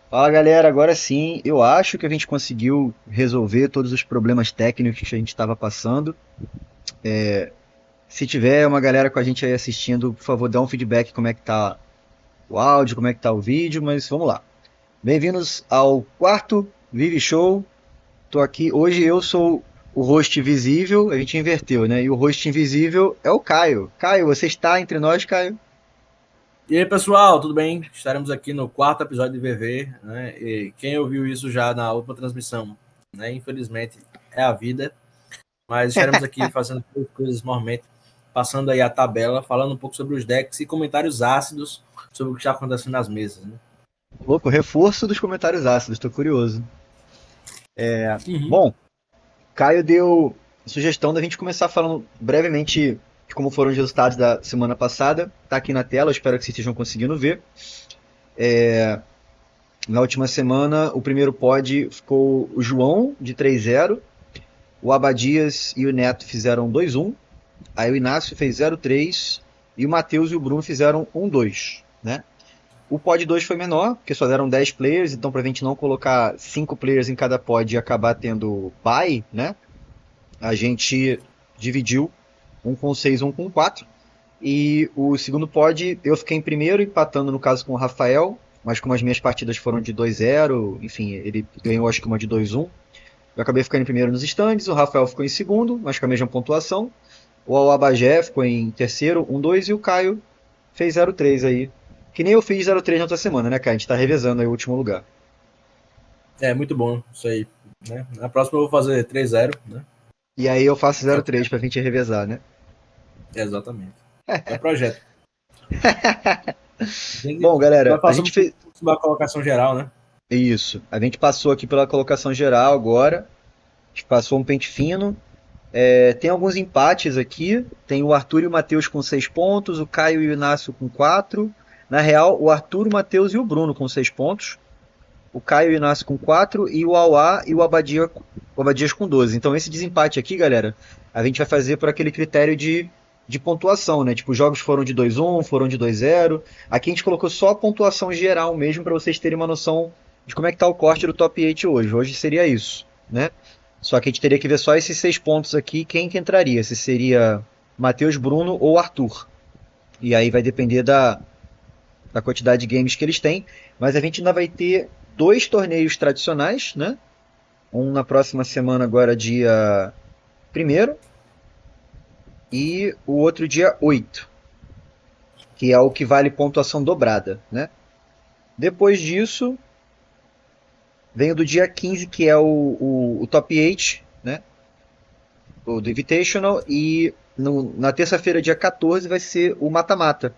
Fala galera, agora sim, eu acho que a gente conseguiu resolver todos os problemas técnicos que a gente estava passando. Se tiver uma galera com a gente aí assistindo, por favor, dá um feedback como é que tá o áudio, como é que tá o vídeo, mas vamos lá. Bem-vindos ao quarto Vive Show. Tô aqui, hoje eu sou o host visível, a gente inverteu, né? E o host invisível é o Caio. Caio, você está entre nós, Caio? E aí, pessoal, tudo bem? Estaremos aqui no quarto episódio de VV, né? E quem ouviu isso já na última transmissão, né? Infelizmente é a vida, mas estaremos aqui fazendo coisas normalmente, passando aí a tabela, falando um pouco sobre os decks e comentários ácidos sobre o que está acontecendo nas mesas, né? Louco, reforço dos comentários ácidos, tô curioso. Uhum. Bom, Caio deu sugestão da gente começar falando brevemente de como foram os resultados da semana passada. Tá aqui na tela, eu espero que vocês estejam conseguindo ver. Na última semana, o primeiro pod ficou o João, de 3-0. O Abadias e o Neto fizeram 2-1. Aí o Inácio fez 0-3. E o Matheus e o Bruno fizeram 1-2, né? O pod 2 foi menor, porque só deram 10 players, então pra gente não colocar 5 players em cada pod e acabar tendo bye, né? A gente dividiu um com 6, um com 4. E o segundo pod, eu fiquei em primeiro, empatando no caso com o Rafael, mas como as minhas partidas foram de 2-0, enfim, ele ganhou acho que uma de 2-1. Eu acabei ficando em primeiro nos stands, o Rafael ficou em segundo, mas com a mesma pontuação. O Alabagé ficou em terceiro, 1-2, e o Caio fez 0-3 aí. Que nem eu fiz 0-3 na outra semana, né, Caio? A gente tá revezando aí o último lugar. É muito bom isso aí, né? Na próxima eu vou fazer 3-0, né? E aí eu faço Que é o 0-3 pra gente revezar, né? exatamente. É projeto. Bom, Nós galera, a gente passamos fez. por uma colocação geral, né? Isso. A gente passou aqui pela colocação geral agora. A gente passou um pente fino. Tem alguns empates aqui. Tem o Arthur e o Matheus com 6 pontos, o Caio e o Inácio com 4. Na real, o Arthur, o Matheus e o Bruno com 6 pontos. O Caio e o Inácio com 4 e o Auá e o Abadias com 12. Então esse desempate aqui, galera, a gente vai fazer por aquele critério de pontuação, né? Tipo, os jogos foram de 2-1, foram de 2-0. Aqui a gente colocou só a pontuação geral mesmo para vocês terem uma noção de como é que tá o corte do top 8 hoje. Hoje seria isso, né? Só que a gente teria que ver só esses 6 pontos aqui, quem que entraria. Se seria Matheus, Bruno ou Arthur. E aí vai depender da quantidade de games que eles têm. Mas a gente ainda vai ter dois torneios tradicionais, né? Um na próxima semana, agora dia primeiro e o outro dia 8, que é o que vale pontuação dobrada, né? Depois disso, vem o do dia 15, que é o Top 8, né? O do Invitational, e na terça-feira, dia 14, vai ser o mata-mata,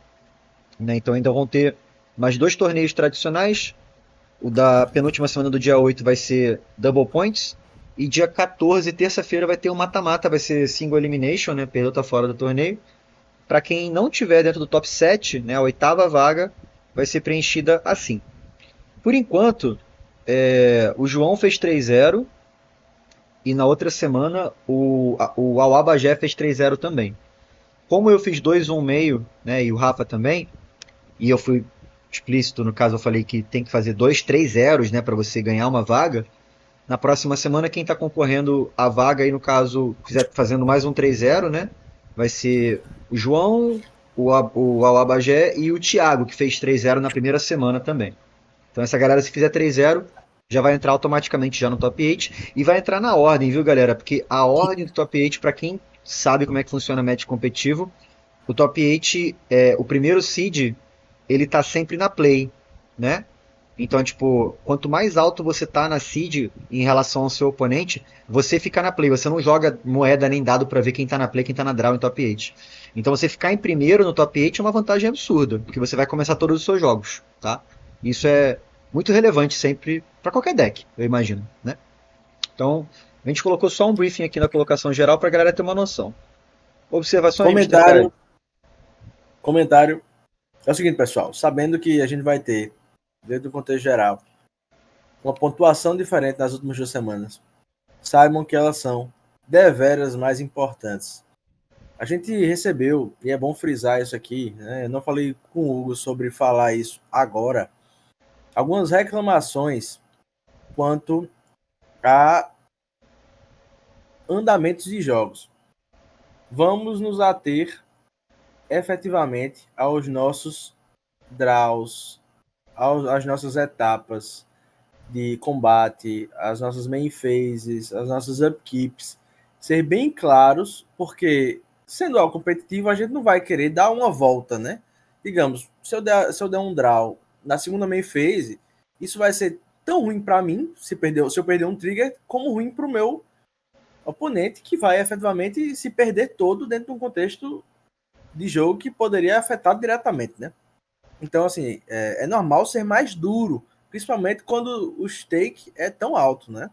né? Então ainda vão ter mais dois torneios tradicionais. O da penúltima semana do dia 8 vai ser Double Points. E dia 14, terça-feira, vai ter um mata-mata, vai ser Single Elimination, né? Perdeu, tá fora do torneio. Para quem não tiver dentro do top 7, né, a oitava vaga vai ser preenchida assim. Por enquanto, o João fez 3-0 e na outra semana o Awabagé fez 3-0 também. Como eu fiz 2-1 meio, né, e o Rafa também, e eu fui explícito, no caso eu falei que tem que fazer 2 3 zeros, né, para você ganhar uma vaga. Na próxima semana, quem está concorrendo à vaga aí, no caso, fazendo mais um 3-0, né? Vai ser o João, o Alabagé e o Thiago, que fez 3-0 na primeira semana também. Então essa galera, se fizer 3-0, já vai entrar automaticamente já no top 8 e vai entrar na ordem, viu, galera? Porque a ordem do top 8, para quem sabe como é que funciona o match competitivo, o top 8, o primeiro seed, ele tá sempre na play, né? Então, tipo, quanto mais alto você tá na seed em relação ao seu oponente, você fica na play. Você não joga moeda nem dado para ver quem tá na play, quem tá na draw em top 8. Então, você ficar em primeiro no top 8 é uma vantagem absurda, porque você vai começar todos os seus jogos, tá? Isso é muito relevante sempre para qualquer deck, eu imagino, né? Então, a gente colocou só um briefing aqui na colocação geral para a galera ter uma noção. Observações, Mr. Kai? Comentário, comentário. É o seguinte, pessoal, sabendo que a gente vai ter, dentro do contexto geral, uma pontuação diferente nas últimas 2 semanas, saibam que elas são deveras mais importantes. A gente recebeu, e é bom frisar isso aqui, né? Eu não falei com o Hugo sobre falar isso agora, algumas reclamações quanto a andamentos de jogos. Vamos nos ater efetivamente aos nossos draws, às nossas etapas de combate, as nossas main phases, as nossas upkeeps, ser bem claros, porque sendo algo competitivo, a gente não vai querer dar uma volta, né? Digamos, se eu der um draw na segunda main phase, isso vai ser tão ruim para mim, se eu perder um trigger, como ruim para o meu oponente, que vai efetivamente se perder todo dentro de um contexto de jogo que poderia afetar diretamente, né? Então, assim, é normal ser mais duro, principalmente quando o stake é tão alto, né?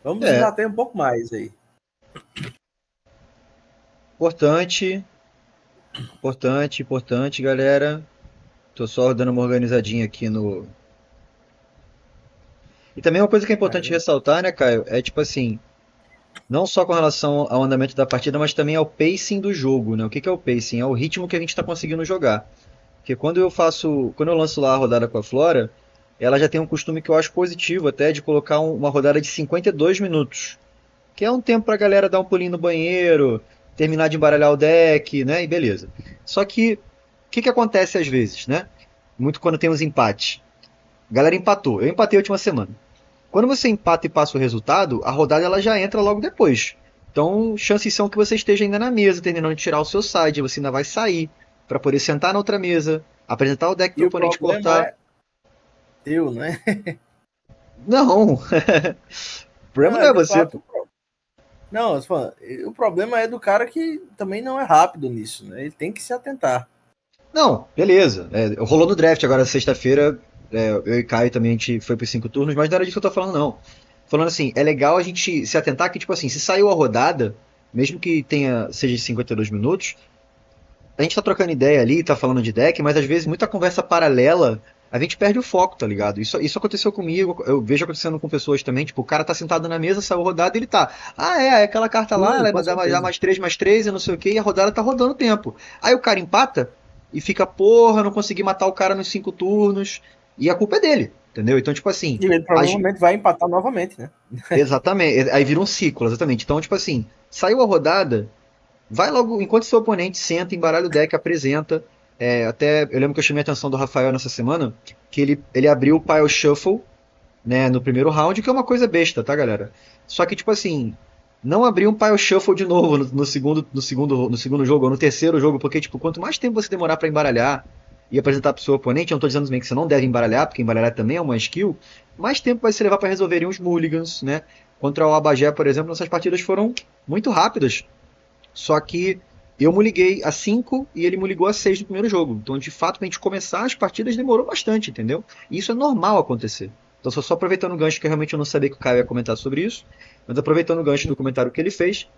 Vamos nos ater um pouco mais aí. Importante, galera. Tô só dando uma organizadinha aqui no... E também uma coisa que é importante ressaltar, né, Caio? É tipo assim, não só com relação ao andamento da partida, mas também ao pacing do jogo, né? O que é o pacing? É o ritmo que a gente está conseguindo jogar. Porque quando eu lanço lá a rodada com a Flora, ela já tem um costume que eu acho positivo até de colocar uma rodada de 52 minutos, que é um tempo pra galera dar um pulinho no banheiro, terminar de embaralhar o deck, né? E beleza. Só que o que acontece às vezes, né? Muito quando tem os empates. A galera empatou. Eu empatei a última semana. Quando você empata e passa o resultado, a rodada ela já entra logo depois. Então, chances são que você esteja ainda na mesa, terminando de tirar o seu side, você ainda vai sair para poder sentar na outra mesa, apresentar o deck para o oponente cortar. É teu, né? Não. O problema não é você. Fato, não, o problema é do cara que também não é rápido nisso, né? Ele tem que se atentar. Não, beleza. Rolou no draft agora sexta-feira. Eu e Caio também a gente foi por 5 turnos, mas não era disso que eu tô falando, não. Falando assim, é legal a gente se atentar que, tipo assim, se saiu a rodada, mesmo que seja de 52 minutos, a gente tá trocando ideia ali, tá falando de deck, mas às vezes muita conversa paralela, a gente perde o foco, tá ligado? Isso aconteceu comigo, eu vejo acontecendo com pessoas também, tipo, o cara tá sentado na mesa, saiu a rodada e ele tá, aquela carta lá, ela vai dar mais 3 e não sei o que, e a rodada tá rodando tempo. Aí o cara empata e fica, porra, não consegui matar o cara nos 5 turnos, e a culpa é dele, entendeu? Então, tipo assim... E ele provavelmente vai empatar novamente, né? Exatamente, aí vira um ciclo, exatamente. Então, tipo assim, saiu a rodada, vai logo, enquanto seu oponente senta, embaralha o deck, apresenta. Até eu lembro que eu chamei a atenção do Rafael nessa semana, que ele abriu o Pile Shuffle, né, no primeiro round, que é uma coisa besta, tá, galera? Só que, tipo assim, não abrir um Pile Shuffle de novo no segundo jogo, ou no terceiro jogo, porque, tipo, quanto mais tempo você demorar para embaralhar e apresentar pro seu oponente, eu não tô dizendo também que você não deve embaralhar, porque embaralhar também é uma skill, mais tempo vai se levar para resolverem os mulligans, né? Contra o Abagé, por exemplo, nossas partidas foram muito rápidas. Só que eu me liguei a 5 e ele me ligou a 6 no primeiro jogo. Então, de fato, pra gente começar as partidas demorou bastante, entendeu? E isso é normal acontecer. Então, só aproveitando o gancho, que realmente eu não sabia que o Caio ia comentar sobre isso, mas aproveitando o gancho do comentário que ele fez,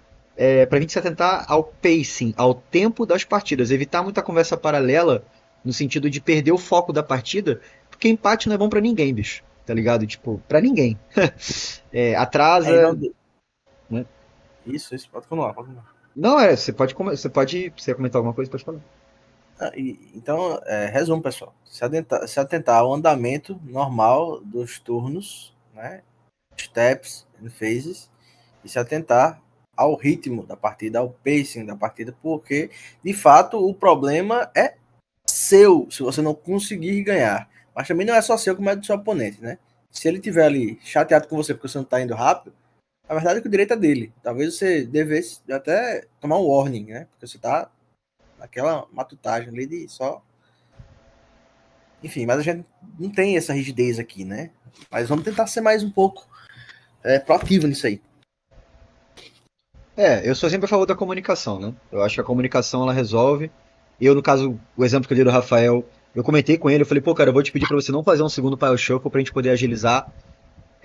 pra gente se atentar ao pacing, ao tempo das partidas, evitar muita conversa paralela, no sentido de perder o foco da partida, porque empate não é bom pra ninguém, bicho. Tá ligado? Tipo, pra ninguém. Atrasa. Né? Isso, pode continuar. Não, você pode comentar alguma coisa, pode falar. Então, resumo, pessoal. Se atentar ao andamento normal dos turnos, né? Steps and phases, e se atentar ao ritmo da partida, ao pacing da partida, porque, de fato, o problema é seu, se você não conseguir ganhar. Mas também não é só seu, como é do seu oponente, né? Se ele estiver ali chateado com você porque você não está indo rápido, a verdade é que o direito é dele. Talvez você devesse até tomar um warning, né? Porque você tá naquela matutagem ali de só... Enfim, mas a gente não tem essa rigidez aqui, né? Mas vamos tentar ser mais um pouco proativo nisso aí. Eu sou sempre a favor da comunicação, né? Eu acho que a comunicação ela resolve. Eu, no caso, o exemplo que eu dei do Rafael, eu comentei com ele, eu falei, pô, cara, eu vou te pedir pra você não fazer um segundo Pile Shuffle pra gente poder agilizar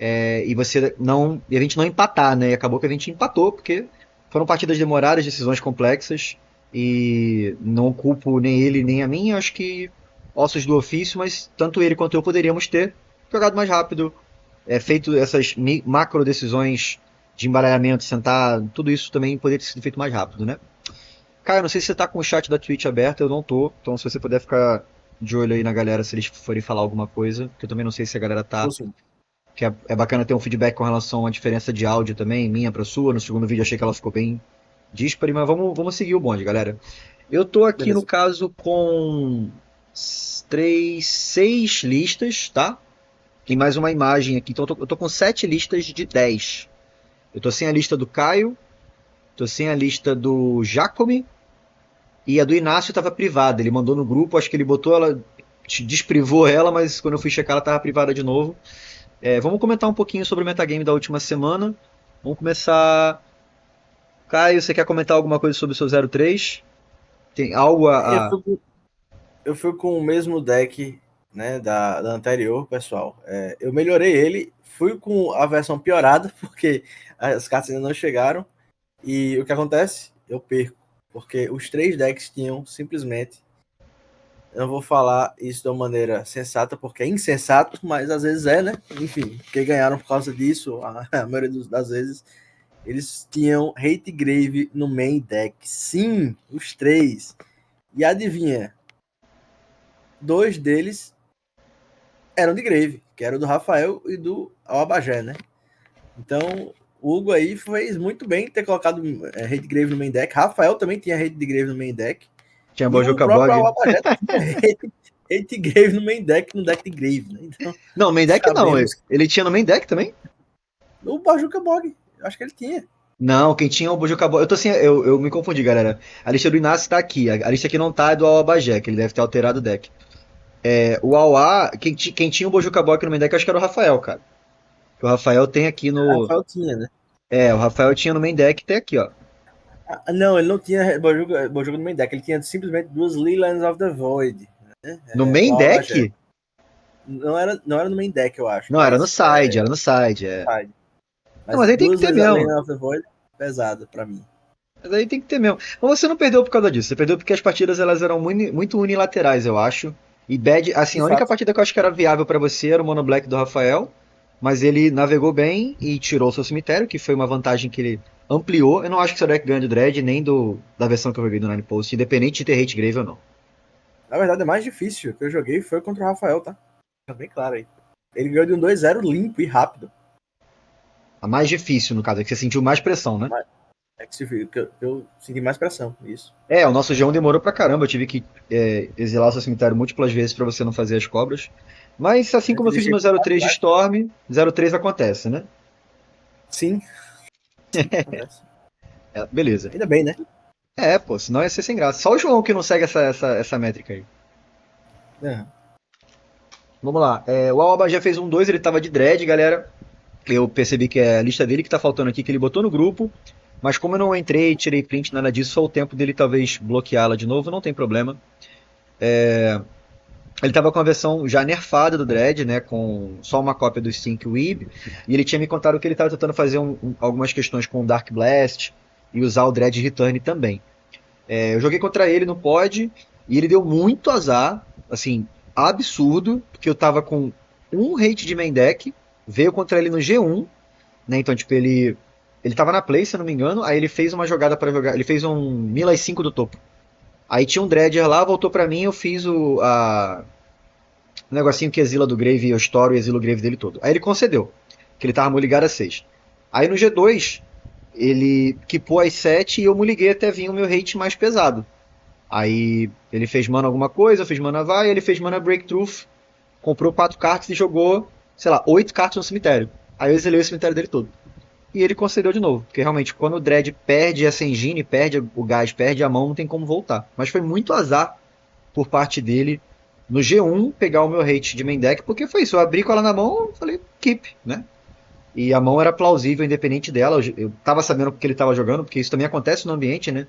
e a gente não empatar, né? E acabou que a gente empatou, porque foram partidas demoradas, decisões complexas, e não culpo nem ele nem a mim, acho que ossos do ofício, mas tanto ele quanto eu poderíamos ter jogado mais rápido, feito essas macro decisões de embaralhamento, sentar, tudo isso também poderia ter sido feito mais rápido, né? Cara, não sei se você tá com o chat da Twitch aberto, eu não tô, então se você puder ficar de olho aí na galera se eles forem falar alguma coisa, que eu também não sei se a galera tá. Sim. Que é bacana ter um feedback com relação à diferença de áudio também, minha pra sua. No segundo vídeo achei que ela ficou bem díspare, mas vamos seguir o bonde, galera. Eu tô aqui no Beleza. caso com seis listas, tá? Tem mais uma imagem aqui, então eu tô com 7 listas de 10. Eu tô sem a lista do Caio, tô sem a lista do Jacome, e a do Inácio tava privada. Ele mandou no grupo, acho que ele botou ela, desprivou ela, mas quando eu fui checar ela tava privada de novo. Vamos comentar um pouquinho sobre o metagame da última semana. Vamos começar. Caio, você quer comentar alguma coisa sobre o seu 03? Tem algo Eu a. fui, com- eu fui com o mesmo deck, né, da anterior, pessoal. Eu melhorei ele, fui com a versão piorada, porque as cartas ainda não chegaram. E o que acontece? Eu perco. Porque os 3 decks tinham simplesmente. Eu não vou falar isso de uma maneira sensata, porque é insensato, mas às vezes é, né? Enfim, porque ganharam por causa disso, a maioria das vezes. Eles tinham Hate Grave no main deck. Sim, os 3. E adivinha? 2 deles eram de Grave, que era o do Rafael e do Albagé, né? Então, o Hugo aí fez muito bem ter colocado Hate Grave no main deck. Rafael também tinha Hate Grave no main deck. Tinha E o Bojuka próprio Bog? Albagé tinha Hate Grave no main deck, no deck de Grave, né? Então, Não, main deck não. sabemos. Ele tinha no main deck também? O Bajuca Bog, eu acho que ele tinha. Não, quem tinha o Bojuka Bog. Eu tô assim, eu me confundi, galera. A lista do Inácio tá aqui. A lista que não tá é do Awabajé, que ele deve ter alterado o deck. O Awa, quem tinha o Bojuka Bog no main deck, eu acho que era o Rafael, cara. Que o Rafael tem aqui no. Rafael tinha, né? O Rafael tinha no main deck, tem aqui, ó. Não, ele não tinha Bajuca no main deck, ele tinha simplesmente 2 Lelands of the Void. Né? No O main Albagé. deck? Não era no main deck, eu acho. Não, era no side, era no side, Side. Não, Mas mas aí tem que 2 ter mesmo. Lelands of the Void, pesado pra mim. Mas aí tem que ter mesmo. Mas você não perdeu por causa disso. Você perdeu porque as partidas elas eram muito unilaterais, eu acho. E bad, assim, De a única fato. partida que eu acho que era viável pra você era o Mono Black do Rafael. Mas ele navegou bem e tirou o seu cemitério, que foi uma vantagem que ele ampliou. Eu não acho que seu deck ganha do Dread, nem da versão que eu joguei do Nine Post, independente de ter Hate Grave ou não. Na verdade, é mais difícil que eu joguei foi contra o Rafael, tá? Tá bem claro aí. Ele ganhou de um 2-0 limpo e rápido. A mais difícil, no caso, é que você sentiu mais pressão, né? É que eu senti mais pressão, isso. O nosso G1 demorou pra caramba. Eu tive que exilar o seu cemitério múltiplas vezes pra você não fazer as cobras. Mas assim Eu como te eu fiz deixei no com 03 de Storm, 03 acontece, né? Sim. Acontece. Beleza. Ainda bem, né? Pô, senão ia ser sem graça. Só o João que não segue essa métrica aí. É. Vamos lá. O Alaba já fez um 2, ele tava de dread, galera. Eu percebi que é a lista dele que tá faltando aqui, que ele botou no grupo. Mas como eu não entrei, tirei print, nada disso, só o tempo dele talvez bloqueá-la de novo, não tem problema. Ele tava com a versão já nerfada do Dread, né? Com só uma cópia do Stink Weeb. E ele tinha me contado que ele tava tentando fazer algumas questões com o Dark Blast e usar o Dread Return também. Eu joguei contra ele no pod e ele deu muito azar, assim, absurdo, porque eu tava com um hate de main deck, veio contra ele no G1, né? Então, tipo, ele tava na play, se eu não me engano, aí ele fez uma jogada pra jogar, ele fez um Mila 5 do topo. Aí tinha um Dredger lá, voltou pra mim, eu fiz o negocinho que exila do Grave, eu estouro e exilo o Grave dele todo. Aí ele concedeu, que ele tava ligado a 6. Aí no G2, ele quipou as 7 e eu muliguei até vir o meu hate mais pesado. Aí ele fez mana alguma coisa, eu fiz mana vai, ele fez mana breakthrough, comprou 4 cartas e jogou, sei lá, 8 cartas no cemitério. Aí eu exilei o cemitério dele todo. E ele concedeu de novo, porque realmente quando o Dread perde essa engine, perde o gás, perde a mão, não tem como voltar. Mas foi muito azar por parte dele no G1 pegar o meu hate de main deck, porque foi isso, eu abri com ela na mão, falei, keep, né? E a mão era plausível, independente dela. Eu tava sabendo porque ele tava jogando, porque isso também acontece no ambiente, né?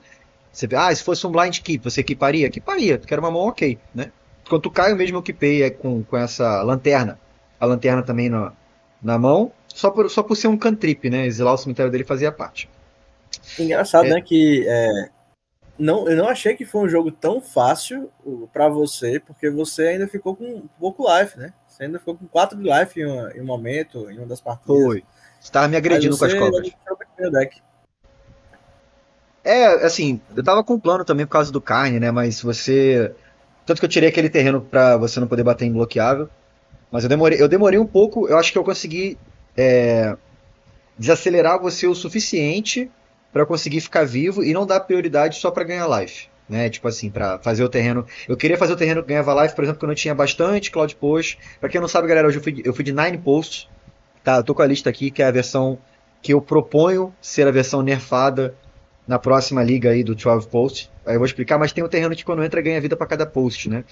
Você, se fosse um blind keep, você equiparia? Equiparia, porque era uma mão ok, né? Quando tu cai, eu mesmo equipei com essa lanterna. A lanterna também na mão, só por ser um cantrip, né? Exilar o cemitério dele fazia parte. Engraçado, né? Que eu não achei que foi um jogo tão fácil pra você, porque você ainda ficou com pouco life, né? Você ainda ficou com 4 de life em um momento, em uma das partidas. Foi. Você tava me agredindo com as cobras. Deck. Assim, eu tava com plano também por causa do Carne, né? Mas você Tanto que eu tirei aquele terreno pra você não poder bater em bloqueável. Mas eu demorei um pouco, eu acho que eu consegui desacelerar você o suficiente pra conseguir ficar vivo e não dar prioridade só pra ganhar life. Né? Tipo assim, pra fazer o terreno. Eu queria fazer o terreno que ganhava life, por exemplo, quando eu tinha bastante Cloud Post. Pra quem não sabe, galera, hoje eu fui de 9 posts. Tá, eu tô com a lista aqui, que é a versão que eu proponho ser a versão nerfada na próxima liga aí do 12 Post. Aí eu vou explicar, mas tem um terreno que quando entra ganha vida pra cada post, né?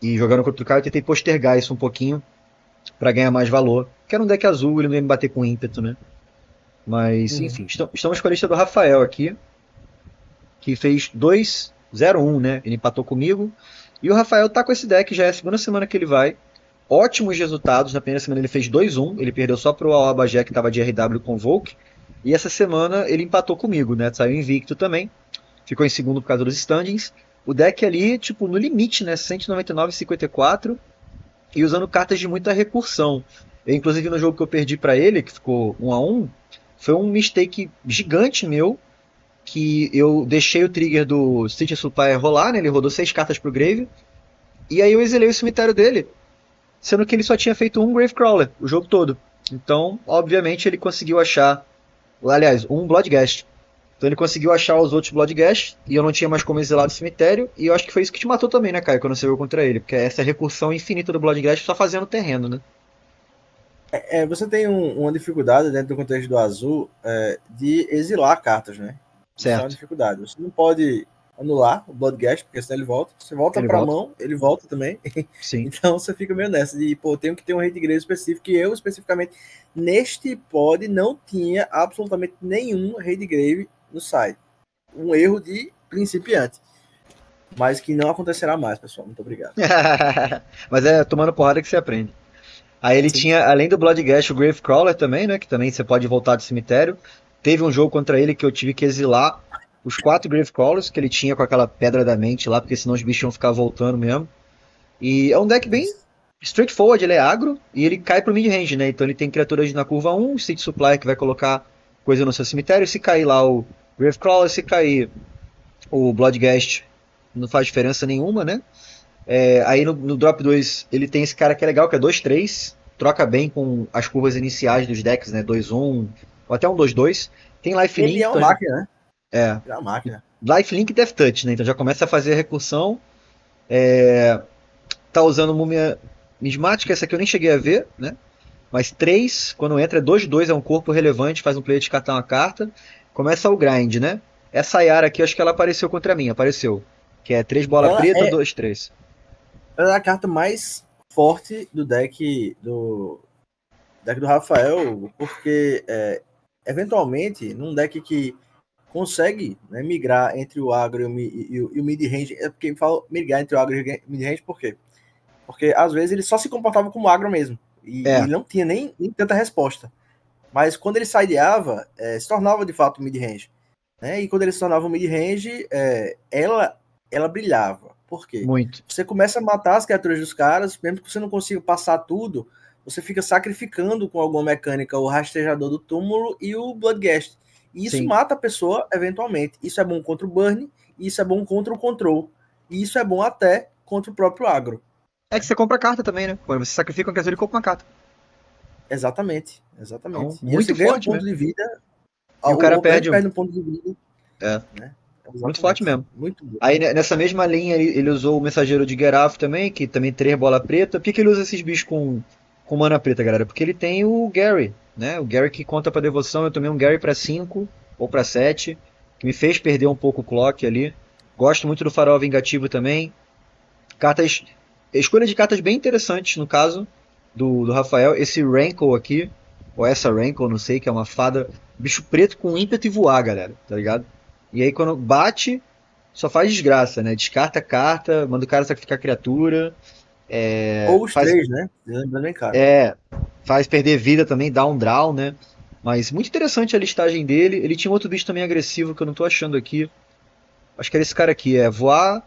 E jogando contra o cara eu tentei postergar isso um pouquinho pra ganhar mais valor. Que era um deck azul, ele não ia me bater com ímpeto, né? Mas, enfim, estamos com a lista do Rafael aqui, que fez 2-0-1, né? Ele empatou comigo. E o Rafael tá com esse deck, já é a segunda semana que ele vai. Ótimos resultados. Na primeira semana ele fez 2-1, ele perdeu só pro Alabajé, que tava de RW com Volk. E essa semana ele empatou comigo, né? Saiu invicto também. Ficou em segundo por causa dos standings. O deck ali, tipo, no limite, né? 199,54 e usando cartas de muita recursão. Eu, inclusive, no jogo que eu perdi pra ele, que ficou 1-1, foi um mistake gigante meu, que eu deixei o trigger do City Supplier rolar, né? Ele rodou 6 cartas pro Grave, e aí eu exilei o cemitério dele, sendo que ele só tinha feito um Gravecrawler o jogo todo. Então, obviamente, ele conseguiu achar, aliás, um Bloodghast. Então ele conseguiu achar os outros Bloodghast, e eu não tinha mais como exilar do cemitério, e eu acho que foi isso que te matou também, né, Caio, quando você jogou contra ele, porque é essa recursão infinita do Bloodghast só fazendo terreno, né? Você tem uma dificuldade dentro do contexto do azul de exilar cartas, né? Isso é uma Certo. dificuldade. Você não pode anular o Bloodghast, porque senão ele volta. Você volta Ele pra volta. mão, ele volta também. Sim. Então você fica meio nessa de, pô, tenho que ter um rei de igreja específico. E eu, especificamente, neste pod, não tinha absolutamente nenhum rei de grave no site. Um erro de principiante. Mas que não acontecerá mais, pessoal. Muito obrigado. Mas é tomando porrada que você aprende. Aí ele Sim. tinha, além do Bloodghast, o Gravecrawler também, né? Que também você pode voltar do cemitério. Teve um jogo contra ele que eu tive que exilar os 4 Gravecrawlers que ele tinha com aquela pedra da mente lá, porque senão os bichos iam ficar voltando mesmo. E é um deck bem straightforward, ele é agro e ele cai pro mid-range, né? Então ele tem criaturas na curva 1, o City Supplier que vai colocar coisa no seu cemitério. Se cair lá o Gravecrawler, se cair o Bloodghast, não faz diferença nenhuma, né? Aí no Drop 2 ele tem esse cara que é legal, que é 2-3, troca bem com as curvas iniciais dos decks, né? 2-1, ou até um 2-2. Tem Lifelink. Ele é uma máquina, né? É. Ele é uma máquina. Lifelink e Death Touch, né? Então já começa a fazer a recursão. Tá usando Múmia Mismática, essa aqui eu nem cheguei a ver, né? Mas 3, quando entra, é 2-2, é um corpo relevante, faz um player descartar uma carta. Começa o grind, né? Essa Yara aqui, acho que ela apareceu contra mim, apareceu. Que é 3 bola preta, 2-3. Ela é a carta mais forte do deck do Rafael, porque eventualmente, num deck que consegue, né, migrar entre o agro e o mid-range, é porque fala migrar entre o agro e o mid-range, por quê? Porque às vezes ele só se comportava como agro mesmo, e não tinha nem tanta resposta. Mas quando ele sideava, se tornava de fato mid-range. Né? E quando ele se tornava mid-range, ela brilhava. Por quê? Muito. Você começa a matar as criaturas dos caras, mesmo que você não consiga passar tudo, você fica sacrificando com alguma mecânica o rastejador do túmulo e o Bloodghast. E isso mata a pessoa eventualmente. Isso é bom contra o burn, isso é bom contra o control. E isso é bom até contra o próprio agro. É que você compra carta também, né? Quando você sacrifica uma criatura, ele compra uma carta. Exatamente. Então, E muito você ganha forte um ponto mesmo. de vida. E o cara perde um ponto de vida. Né? Muito forte mesmo. Muito bom. Aí nessa mesma linha ele usou o mensageiro de Geralf também, que também 3 bola preta. Por que ele usa esses bichos com mana preta, galera? Porque ele tem o Gary, né? O Gary que conta pra devoção. Eu tomei um Gary pra 5 ou pra 7, que me fez perder um pouco o clock ali. Gosto muito do farol vingativo também. Escolha de cartas bem interessantes no caso do Rafael. Esse Rankle aqui, ou essa Rankle, não sei, que é uma fada, bicho preto com ímpeto e voar, galera, tá ligado? E aí quando bate, só faz desgraça, né? Descarta a carta, manda o cara sacrificar a criatura. Ou os 3, né? Lembrando bem, cara. Faz perder vida também, dá um draw, né? Mas muito interessante a listagem dele. Ele tinha outro bicho também agressivo que eu não tô achando aqui. Acho que era esse cara aqui, voar,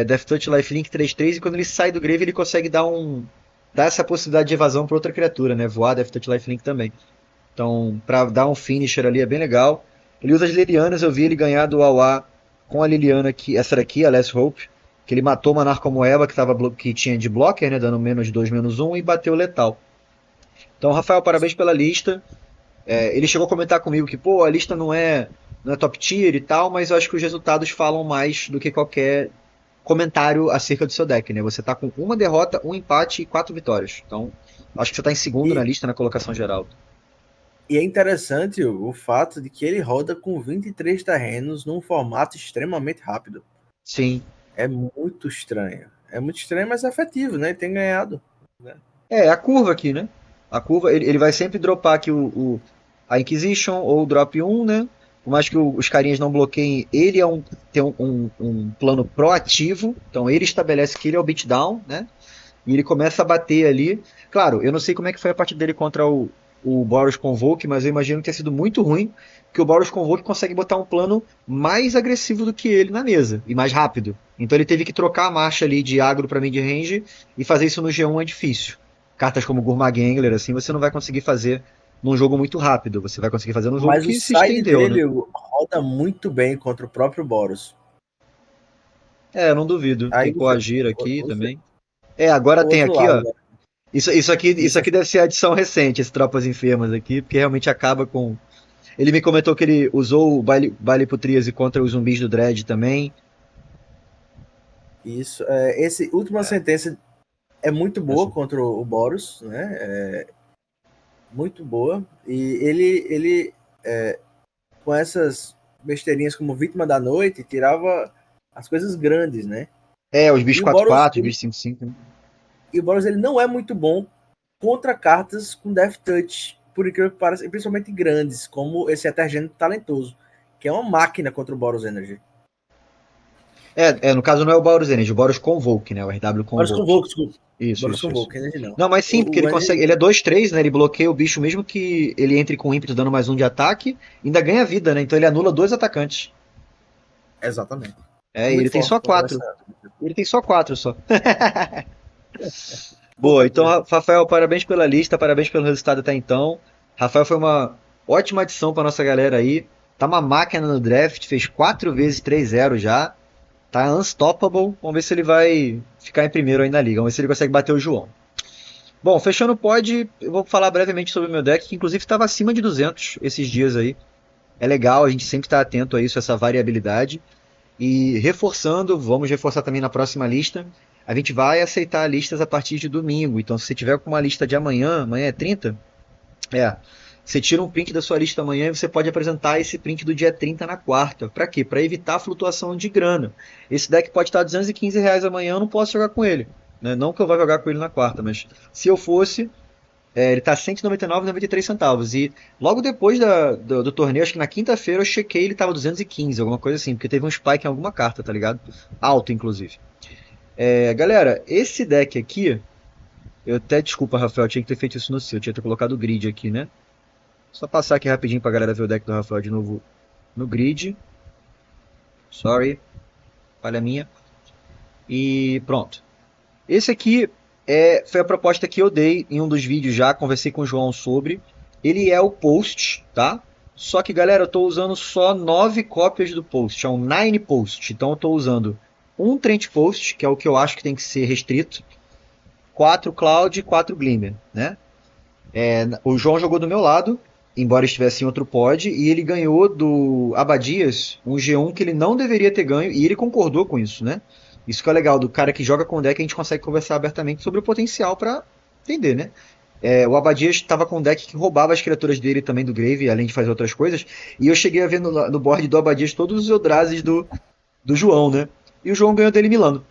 Death Touch, Lifelink 3-3, e quando ele sai do grave ele consegue dar essa possibilidade de evasão para outra criatura, né? Voar, Death Touch, Lifelink também. Então, pra dar um finisher ali é bem legal. Ele usa as Lilianas, eu vi ele ganhar do Awa com a Liliana aqui, essa daqui, a Last Hope. Que ele matou uma Narcomoeba que tinha de blocker, né? Dando -2, -1 e bateu letal. Então, Rafael, parabéns pela lista. Ele chegou a comentar comigo que, pô, a lista não é top tier e tal, mas eu acho que os resultados falam mais do que qualquer comentário acerca do seu deck, né? Você tá com uma derrota, um empate e 4 vitórias. Então, acho que você tá em segundo na lista na colocação geral. E é interessante o fato de que ele roda com 23 terrenos num formato extremamente rápido. Sim. É muito estranho. É muito estranho, mas é efetivo, né? Ele tem ganhado. Né? A curva aqui, né? A curva, ele vai sempre dropar aqui a Inquisition ou o drop 1, né? Por mais que os carinhas não bloqueiem, ele tem um plano proativo, então ele estabelece que ele é o beatdown, né? E ele começa a bater ali. Claro, eu não sei como é que foi a partida dele contra o Boros Convoke, mas eu imagino que tenha sido muito ruim, porque o Boros Convoke consegue botar um plano mais agressivo do que ele na mesa, e mais rápido. Então ele teve que trocar a marcha ali de agro para mid-range, e fazer isso no G1 é difícil. Cartas como Gurmagangler, assim, você não vai conseguir fazer num jogo muito rápido, você vai conseguir fazer num jogo mas que o se side estendeu, dele né? roda muito bem contra o próprio Boros. Não duvido. Aí Tem Coagir aqui você também. Agora o tem outro aqui, lado, ó. né? Isso aqui deve ser a adição recente, esse Tropas Enfermas aqui, porque realmente acaba com. Ele me comentou que ele usou o baile Putríase contra os zumbis do Dread também. Isso. Esse última sentença é muito boa contra o Boros, né? Muito boa. E ele com essas besteirinhas como Vítima da Noite, tirava as coisas grandes, né? Os bichos E o Boros, 4/4, os bichos 5/5. Né? e o Boros ele não é muito bom contra cartas com Death Touch, por incrível que pareça, principalmente grandes, como esse Etergênio Talentoso, que é uma máquina contra o Boros Energy. No caso não é o Boros Energy, o Boros Convoke, né? O RW Boros Convoke. Convoke, desculpa. Isso, Boros isso, isso. Convoke, Energy não. Não, mas sim, porque ele consegue. Ele é 2/3, né? Ele bloqueia o bicho mesmo que ele entre com ímpeto dando mais 1 de ataque, ainda ganha vida, né? Então ele anula 2 atacantes. Exatamente. Ele Muito tem forte só contra 4. essa. Ele tem só 4 só. Boa, Pouca então, coisa. Rafael, parabéns pela lista, parabéns pelo resultado até então. Rafael foi uma ótima adição para nossa galera aí. Tá uma máquina no draft, fez 4 vezes 3-0 já. Tá unstoppable. Vamos ver se ele vai ficar em primeiro aí na liga. Vamos ver se ele consegue bater o João. Bom, fechando o pod, eu vou falar brevemente sobre o meu deck, que inclusive estava acima de 200 esses dias aí. É legal, a gente sempre está atento a isso, essa variabilidade. E reforçando, vamos reforçar também na próxima lista. A gente vai aceitar listas a partir de domingo. Então, se você tiver com uma lista de amanhã é 30, você tira um print da sua lista amanhã e você pode apresentar esse print do dia 30 na quarta. Para quê? Para evitar a flutuação de grana. Esse deck pode estar R$ 215 amanhã, eu não posso jogar com ele. Né? Não que eu vá jogar com ele na quarta, mas se eu fosse, ele está R$ 199,93 centavos. E logo depois do torneio, acho que na quinta-feira eu chequei, ele estava 215, alguma coisa assim, porque teve um spike em alguma carta, tá ligado? Alto, inclusive. Galera, esse deck aqui, eu até, desculpa, Rafael, eu tinha que ter feito isso no seu, eu tinha que ter colocado o grid aqui, né? Só passar aqui rapidinho pra galera ver o deck do Rafael de novo no grid. Sorry, falha minha. E pronto. Esse aqui foi a proposta que eu dei em um dos vídeos já, conversei com o João sobre. Ele é o post, tá? Só que, galera, eu estou usando só 9 cópias do post, é um 9 post. Então eu estou usando um Trent Post, que é o que eu acho que tem que ser restrito, 4 Cloud e 4 Glimmer, né? O João jogou do meu lado, embora estivesse em outro pod, e ele ganhou do Abadias um G1 que ele não deveria ter ganho, e ele concordou com isso, né? Isso que é legal, do cara que joga com o deck, a gente consegue conversar abertamente sobre o potencial para entender, né? O Abadias estava com um deck que roubava as criaturas dele também do Grave, além de fazer outras coisas, e eu cheguei a ver no board do Abadias todos os Eldrazi do João, né? E o João ganhou dele milando.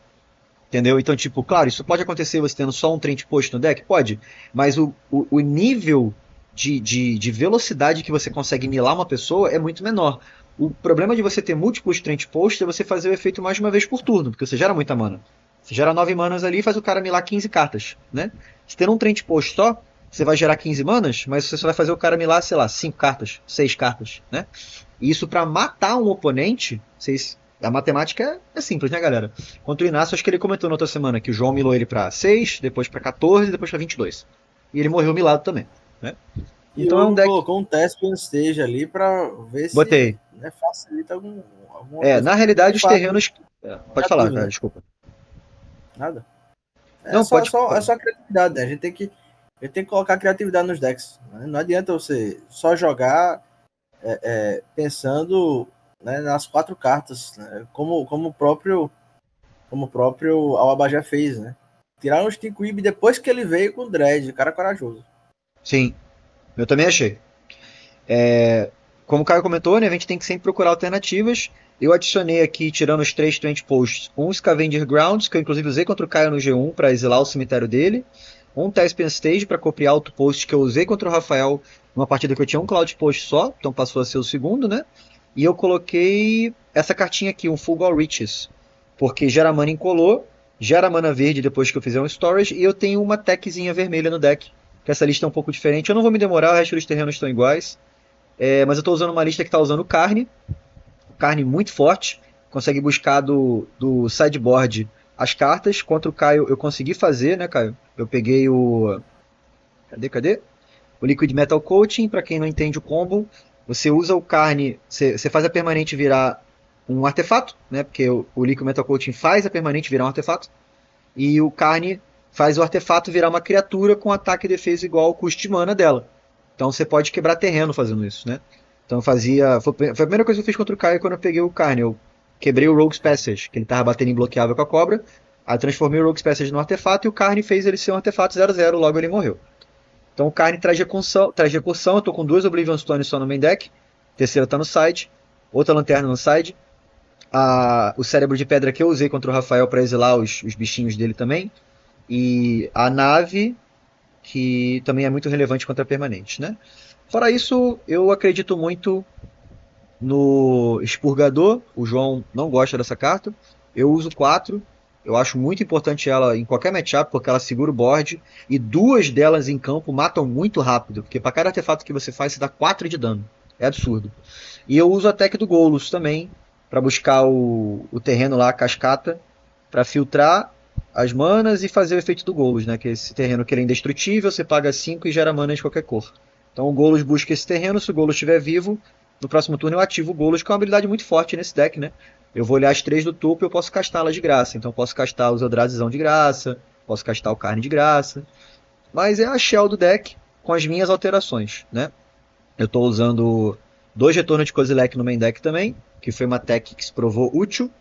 Entendeu? Então, tipo, claro, isso pode acontecer você tendo só um Trent Post no deck? Pode. Mas o nível de velocidade que você consegue milar uma pessoa é muito menor. O problema de você ter múltiplos Trent Post é você fazer o efeito mais de uma vez por turno, porque você gera muita mana. Você gera 9 manas ali e faz o cara milar 15 cartas, né? Se ter um Trent Post só, você vai gerar 15 manas, mas você só vai fazer o cara milar, sei lá, 5 cartas, 6 cartas, né? E isso pra matar um oponente, a matemática é simples, né, galera? Contra o Inácio, acho que ele comentou na outra semana que o João milou ele pra 6, depois pra 14 e depois pra 22. E ele morreu milado também, né? Então é um deck. Colocou um Thespian Stage ali pra ver Botei. se facilita alguma coisa. Na realidade, os terrenos. Pode falar, cara, né? desculpa. Nada. Não, pode. É só criatividade, né? A gente tem que colocar criatividade nos decks. Né? Não adianta você só jogar pensando, né, nas 4 cartas, né? Como o próprio Alaba já fez, né? Tiraram o Stinkweeb depois que ele veio com o Dread, cara corajoso. Sim, eu também achei. Como o Caio comentou, né, a gente tem que sempre procurar alternativas. Eu adicionei aqui, tirando os 3 Trent Posts, um Scavenger Grounds, que eu inclusive usei contra o Caio no G1 para exilar o cemitério dele. Um Thespian Stage para copiar outro post que eu usei contra o Rafael numa partida que eu tinha um Cloud Post só, então passou a ser o segundo, né? E eu coloquei essa cartinha aqui, um Fulgor Riches, porque gera mana incolor, gera mana verde depois que eu fizer um Storage, e eu tenho uma techzinha vermelha no deck, que essa lista é um pouco diferente. Eu não vou me demorar, o resto dos terrenos estão iguais. Mas eu estou usando uma lista que está usando carne muito forte, consegue buscar do sideboard as cartas. Contra o Caio eu consegui fazer, né, Caio? Eu peguei o... Cadê? O Liquid Metal Coating, para quem não entende o combo, você usa o carne, você faz a permanente virar um artefato, né? Porque o Liquid Metal Coating faz a permanente virar um artefato, e o carne faz o artefato virar uma criatura com ataque e defesa igual ao custo de mana dela. Então você pode quebrar terreno fazendo isso, né? Então fazia. Foi a primeira coisa que eu fiz contra o Caio quando eu peguei o carne. Eu quebrei o Rogue's Passage, que ele tava batendo imbloqueável com a cobra. Aí transformei o Rogue's Passage no artefato e o carne fez ele ser um artefato 0/0, logo ele morreu. Então o carne traz recursão, eu tô com 2 Oblivion Stones só no main deck. A terceira tá no side, outra lanterna no side. O cérebro de pedra que eu usei contra o Rafael para exilar os bichinhos dele também. E a nave, que também é muito relevante contra permanentes, né? Fora isso, eu acredito muito no Expurgador. O João não gosta dessa carta. Eu uso 4. Eu acho muito importante ela em qualquer matchup, porque ela segura o board. E 2 delas em campo matam muito rápido, porque para cada artefato que você faz, você dá 4 de dano. É absurdo. E eu uso a tech do Golos também, para buscar o terreno lá, a cascata, para filtrar as manas e fazer o efeito do Golos, né? Que é esse terreno que ele é indestrutível, você paga 5 e gera mana de qualquer cor. Então o Golos busca esse terreno, se o Golos estiver vivo, no próximo turno eu ativo o Golos, que é uma habilidade muito forte nesse deck, né? Eu vou olhar as 3 do topo e eu posso castá-las de graça. Então eu posso castar os Eldrazizão de graça, posso castar o Carne de graça. Mas é a shell do deck com as minhas alterações, né? Eu estou usando 2 retornos de Kozilek no main deck também, que foi uma tech que se provou útil.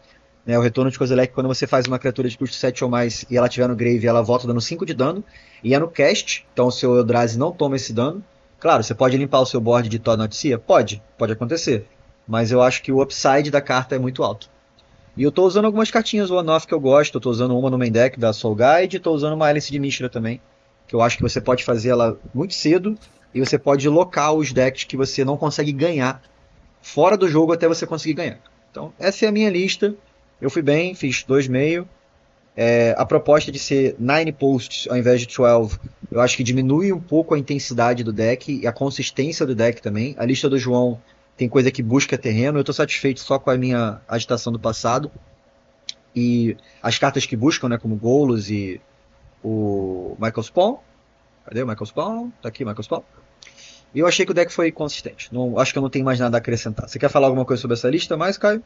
O retorno de Kozilek, quando você faz uma criatura de custo 7 ou mais e ela estiver no grave, ela volta dando 5 de dano. E é no cast, então o seu Eldrazi não toma esse dano. Claro, você pode limpar o seu board de Todnotsia? Pode acontecer. Mas eu acho que o upside da carta é muito alto. E eu estou usando algumas cartinhas one-off que eu gosto. Eu estou usando uma no main deck da Soul Guide, estou usando uma Alice de Mishra também, que eu acho que você pode fazer ela muito cedo e você pode locar os decks que você não consegue ganhar fora do jogo até você conseguir ganhar. Então essa é a minha lista. Eu fui bem, fiz 2,5. A proposta de ser 9 posts ao invés de 12, eu acho que diminui um pouco a intensidade do deck e a consistência do deck também. A lista do João tem coisa que busca terreno, eu estou satisfeito só com a minha agitação do passado. E as cartas que buscam, né, como Golos e o Michael Spawn. Cadê o Michael Spawn? Tá aqui o Michael Spawn. E eu achei que o deck foi consistente. Não, acho que eu não tenho mais nada a acrescentar. Você quer falar alguma coisa sobre essa lista mais, Caio?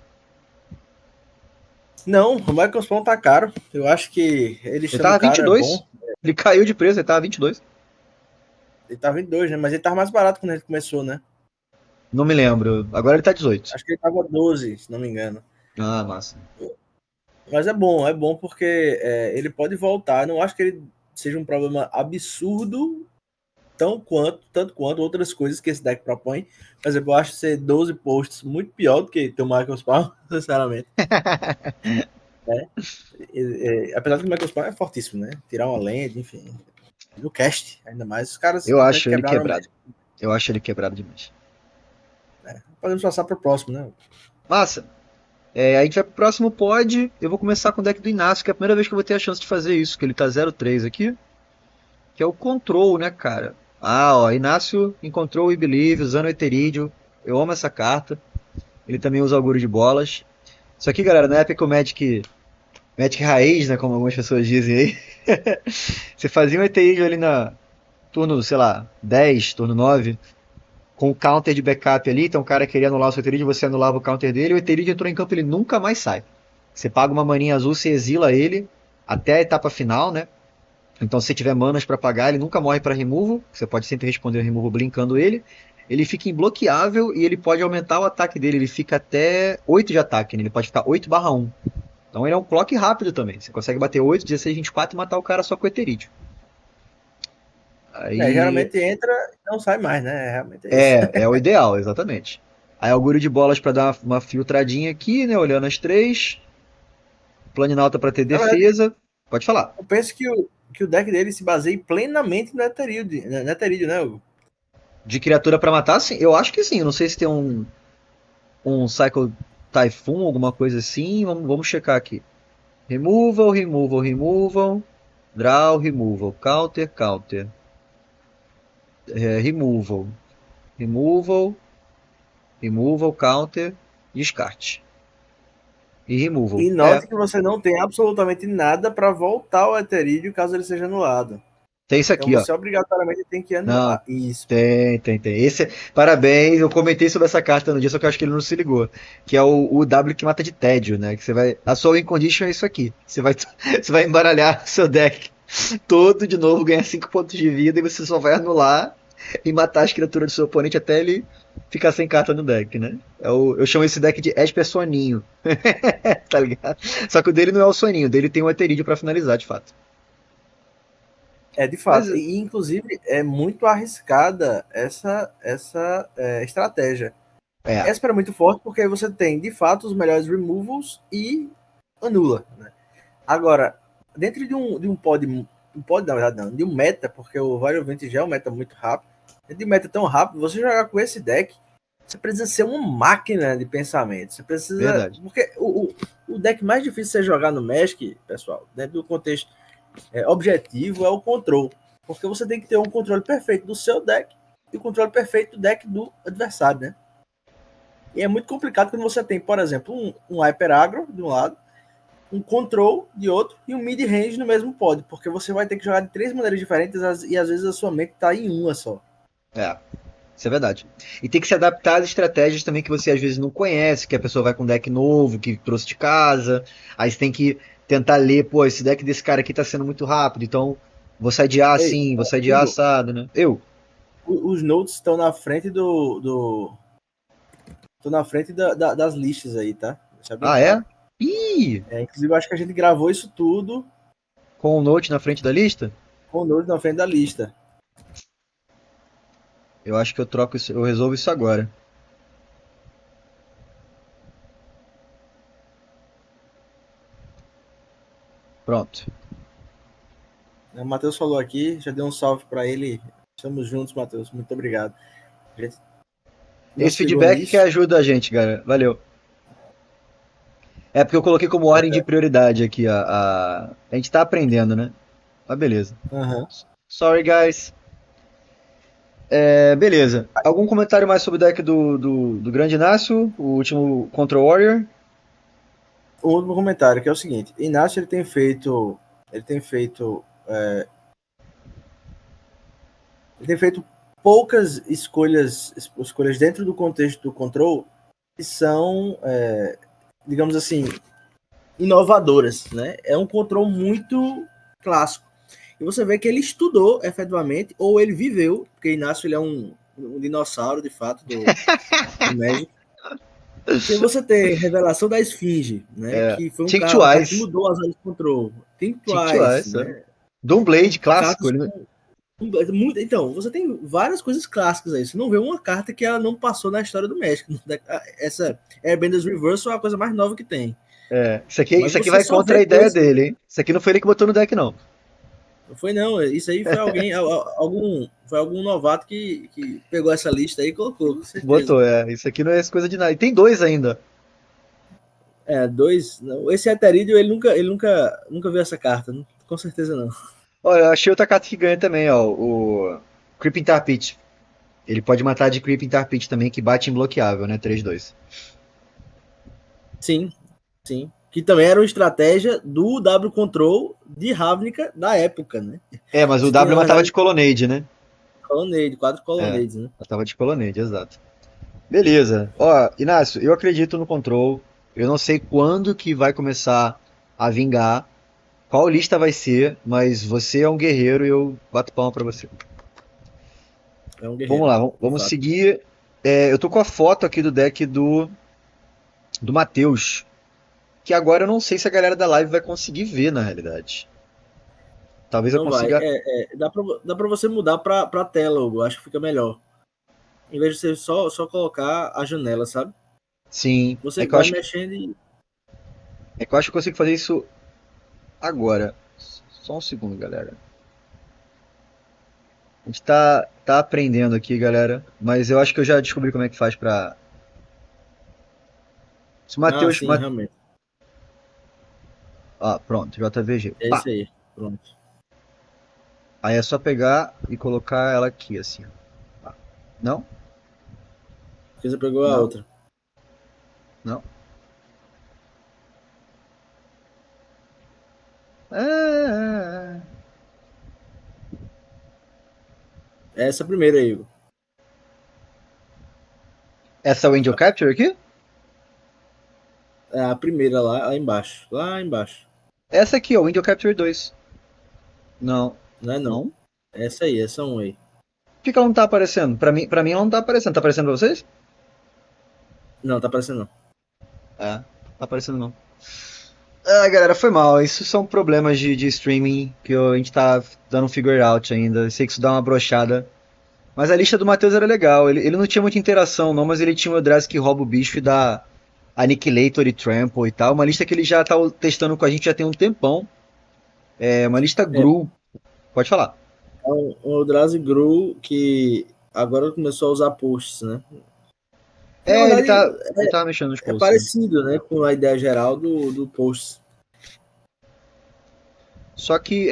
Não, o Michael Spawn tá caro. Eu acho que ele tava 22. É bom. Ele caiu de preço, ele tava 22. Ele tava 22, né? Mas ele tava mais barato quando ele começou, né? Não me lembro. Agora ele tá 18. Acho que ele tava 12, se não me engano. Ah, massa. Mas é bom porque ele pode voltar. Não acho que ele seja um problema absurdo, tanto quanto outras coisas que esse deck propõe. Por exemplo, eu acho ser 12 posts muito pior do que ter o Michael Spawn, sinceramente. Apesar de que o Michael Spawn é fortíssimo, né? Tirar uma land, enfim. No cast, ainda mais. Os caras. Eu acho ele quebrado. Eu acho ele quebrado demais. Podemos passar pro próximo, né? Massa. A gente vai pro próximo pod. Eu vou começar com o deck do Inácio, que é a primeira vez que eu vou ter a chance de fazer isso, que ele tá 0-3 aqui. Que é o Control, né, cara? Inácio encontrou o We Believe usando o Eterídeo. Eu amo essa carta. Ele também usa Augúrio de Bolas. Isso aqui, galera, na época o Magic raiz, né, como algumas pessoas dizem aí. Você fazia um Eterídeo ali na turno, sei lá, 10, turno 9, com o counter de backup ali. Então o cara queria anular o seu Eterídeo, você anulava o counter dele. O Eterídeo entrou em campo, ele nunca mais sai. Você paga uma maninha azul, você exila ele até a etapa final, né? Então, se você tiver manas pra pagar, ele nunca morre pra removal. Você pode sempre responder o removal blinkando ele. Ele fica imbloqueável e ele pode aumentar o ataque dele. Ele fica até 8 de ataque, né? Ele pode ficar 8/1. Então ele é um clock rápido também. Você consegue bater 8, 16, 24 e matar o cara só com o Eterídeo. Aí... geralmente entra e não sai mais, né? Realmente é isso. É o ideal, exatamente. Aí augúrio de bolas pra dar uma filtradinha aqui, né? Olhando as 3. Planinauta pra ter defesa. Pode falar. Eu penso que o deck dele se baseia plenamente no Eterídeo, né, Hugo? De criatura pra matar, sim. Eu acho que sim. Eu não sei se tem um Cycle Typhoon, alguma coisa assim. Vamos checar aqui. Removal, removal, removal. Draw, removal. Counter, counter. Removal. Removal. Removal, counter. Descarte. E removal. E note que você não tem absolutamente nada para voltar ao Eterídeo caso ele seja anulado. Tem isso aqui, então você obrigatoriamente tem que anular. Não, isso. Tem. Parabéns, eu comentei sobre essa carta no dia, só que eu acho que ele não se ligou. Que é o W que mata de tédio, né? Que você vai. A sua win condition é isso aqui. Você vai embaralhar seu deck todo de novo, ganhar 5 pontos de vida e você só vai anular e matar as criaturas do seu oponente até ele ficar sem carta no deck, né? Eu chamo esse deck de Esper Soninho. Tá ligado? Só que o dele não é o soninho, o dele tem o Eterídeo pra finalizar, de fato. De fato. E, inclusive, é muito arriscada essa estratégia. Esper é muito forte porque você tem, de fato, os melhores removals e anula. Né? Agora, dentro de um pod, na verdade, não, de um meta, porque o Viral Vantage é um meta muito rápido, dentro de um meta tão rápido, você jogar com esse deck, você precisa ser uma máquina de pensamento. Você precisa. Verdade. Porque o deck mais difícil de você jogar no Magic, pessoal, dentro do contexto objetivo, é o control. Porque você tem que ter um controle perfeito do seu deck e o controle perfeito do deck do adversário, né? E é muito complicado quando você tem, por exemplo, um Hyper Aggro de um lado, um Control de outro e um Mid-Range no mesmo pod, porque você vai ter que jogar de 3 maneiras diferentes e às vezes a sua mente tá em uma só. Isso é verdade. E tem que se adaptar às estratégias também que você às vezes não conhece, que a pessoa vai com um deck novo, que trouxe de casa, aí você tem que tentar ler, pô, esse deck desse cara aqui tá sendo muito rápido, então vou sadiar assim, vou sadiar assado, né? Os notes estão na frente estão na frente das listas aí, tá? É? Ih! Inclusive, eu acho que a gente gravou isso tudo com o note na frente da lista? Com o note na frente da lista. Eu acho que eu resolvo isso agora. Pronto. O Matheus falou aqui, já deu um salve para ele. Estamos juntos, Matheus. Muito obrigado. Esse feedback que ajuda a gente, cara. Valeu. É porque eu coloquei como ordem de prioridade aqui. A gente tá aprendendo, né? Mas beleza. Sorry, guys. Beleza. Algum comentário mais sobre o deck do Grande Inácio? O último Control Warrior? O último comentário, que é o seguinte. Inácio, ele tem feito poucas escolhas dentro do contexto do Control que são, digamos assim, inovadoras, né? É um Control muito clássico. E você vê que ele estudou, efetivamente, ou ele viveu, porque Inácio ele é um dinossauro, de fato, do Magic. E você tem Revelação da Esfinge, né? Que foi um cara que mudou as áreas de Control. Think Twice, né? Doomblade clássico. Então, você tem várias coisas clássicas aí. Você não vê uma carta que ela não passou na história do Magic. Essa Airbender's Reversal é a coisa mais nova que tem. Isso aqui vai contra a ideia dele, hein? Isso aqui não foi ele que botou no deck, não. Não foi não, isso aí foi algum novato que pegou essa lista aí e colocou. Botou, isso aqui não é coisa de nada. E tem 2 ainda. 2. Esse Eterídeo, ele nunca viu essa carta, não, com certeza não. Olha, eu achei outra carta que ganha também, ó, o Creeping Tar Pit. Ele pode matar de Creeping Tar Pit também, que bate imbloqueável, né? 3/2. Sim. Que também era uma estratégia do W Control de Ravnica da época, né? Mas o W matava de Colonnade, né? Colonnade, 4 Colonnades, né? Matava de Colonnade, exato. Beleza. Ó, Inácio, eu acredito no Control. Eu não sei quando que vai começar a vingar. qual lista vai ser, mas você é um guerreiro e eu bato palma pra você. É um Vamos guerreiro, lá, de vamos fato. seguir. Eu tô com a foto aqui do deck do Matheus, que agora eu não sei se a galera da live vai conseguir ver na realidade. Talvez eu Não vai. consiga. Dá pra você mudar pra tela, Hugo. Acho que fica melhor. Em vez de você só colocar a janela, sabe? Sim, Você vai mexendo e. é que eu acho que eu consigo fazer isso agora. Só um segundo, galera. A gente tá aprendendo aqui, galera, mas eu acho que eu já descobri como é que faz pra. Se o Ah, Matheus. sim, realmente. Ah, pronto, JVG. É Pá! isso aí. Pronto. Aí é só pegar e colocar ela aqui, assim. Ó. Não? Porque você pegou a Não? outra. Não? Ah, É essa primeira aí, Hugo. essa é o Angel Capture aqui? É a primeira lá embaixo. Lá embaixo. Essa aqui, ó, o Angel Capture 2. Não. Não é não. Não? Essa aí, essa um aí. Por que ela não tá aparecendo? Pra mim ela não tá aparecendo. Tá aparecendo pra vocês? Não, tá aparecendo não. É, não tá aparecendo não. Ah, galera, foi mal. Isso são problemas de streaming que a gente tá dando um figure out ainda. Eu sei que isso dá uma brochada. Mas a lista do Matheus era legal. Ele não tinha muita interação, não, mas ele tinha o Eldrazi que rouba o bicho e dá Annihilator e Trample e tal. Uma lista que ele já tá testando com a gente já tem um tempão. É uma lista É, Gru. Pode falar. um Eldrazi Gru que agora começou a usar posts, né? Na É, verdade, ele tava mexendo nos é posts. Né? parecido, né? Com a ideia geral do posts. Só que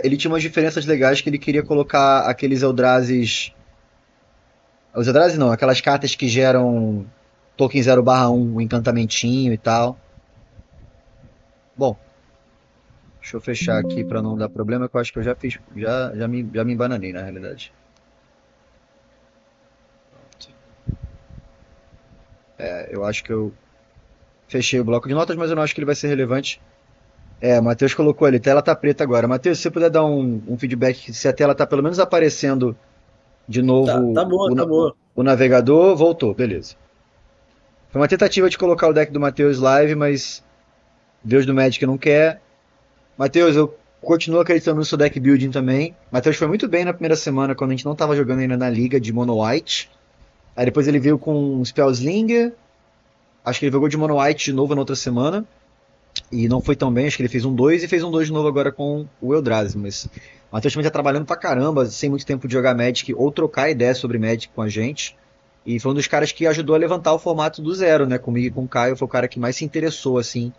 ele tinha umas diferenças legais que ele queria colocar aqueles Eldrazes. Os Eldrazi não, aquelas cartas que geram token 0/1, um encantamentinho e tal. Bom, deixa eu fechar aqui pra não dar problema, que eu acho que eu já fiz. Já me embananei na realidade. Eu acho que eu fechei o bloco de notas, mas eu não acho que ele vai ser relevante. O Matheus colocou ali, tela tá preta agora. Matheus, se você puder dar um feedback se a tela tá pelo menos aparecendo de Tá novo boa, tá boa. o navegador, voltou, beleza. Foi uma tentativa de colocar o deck do Matheus live, mas Deus do Magic não quer. Matheus, eu continuo acreditando no seu deck building também. Matheus foi muito bem na primeira semana, quando a gente não tava jogando ainda na liga de Mono White. Aí depois ele veio com Spellslinger. Acho que ele jogou de Mono White de novo na outra semana. E não foi tão bem, acho que ele fez um 2 e fez um 2 de novo agora com o Eldrazi. Mas o Matheus também tá trabalhando pra caramba, sem muito tempo de jogar Magic ou trocar ideias sobre Magic com a gente. E foi um dos caras que ajudou a levantar o formato do zero, né? Comigo e com o Caio, foi o cara que mais se interessou, assim,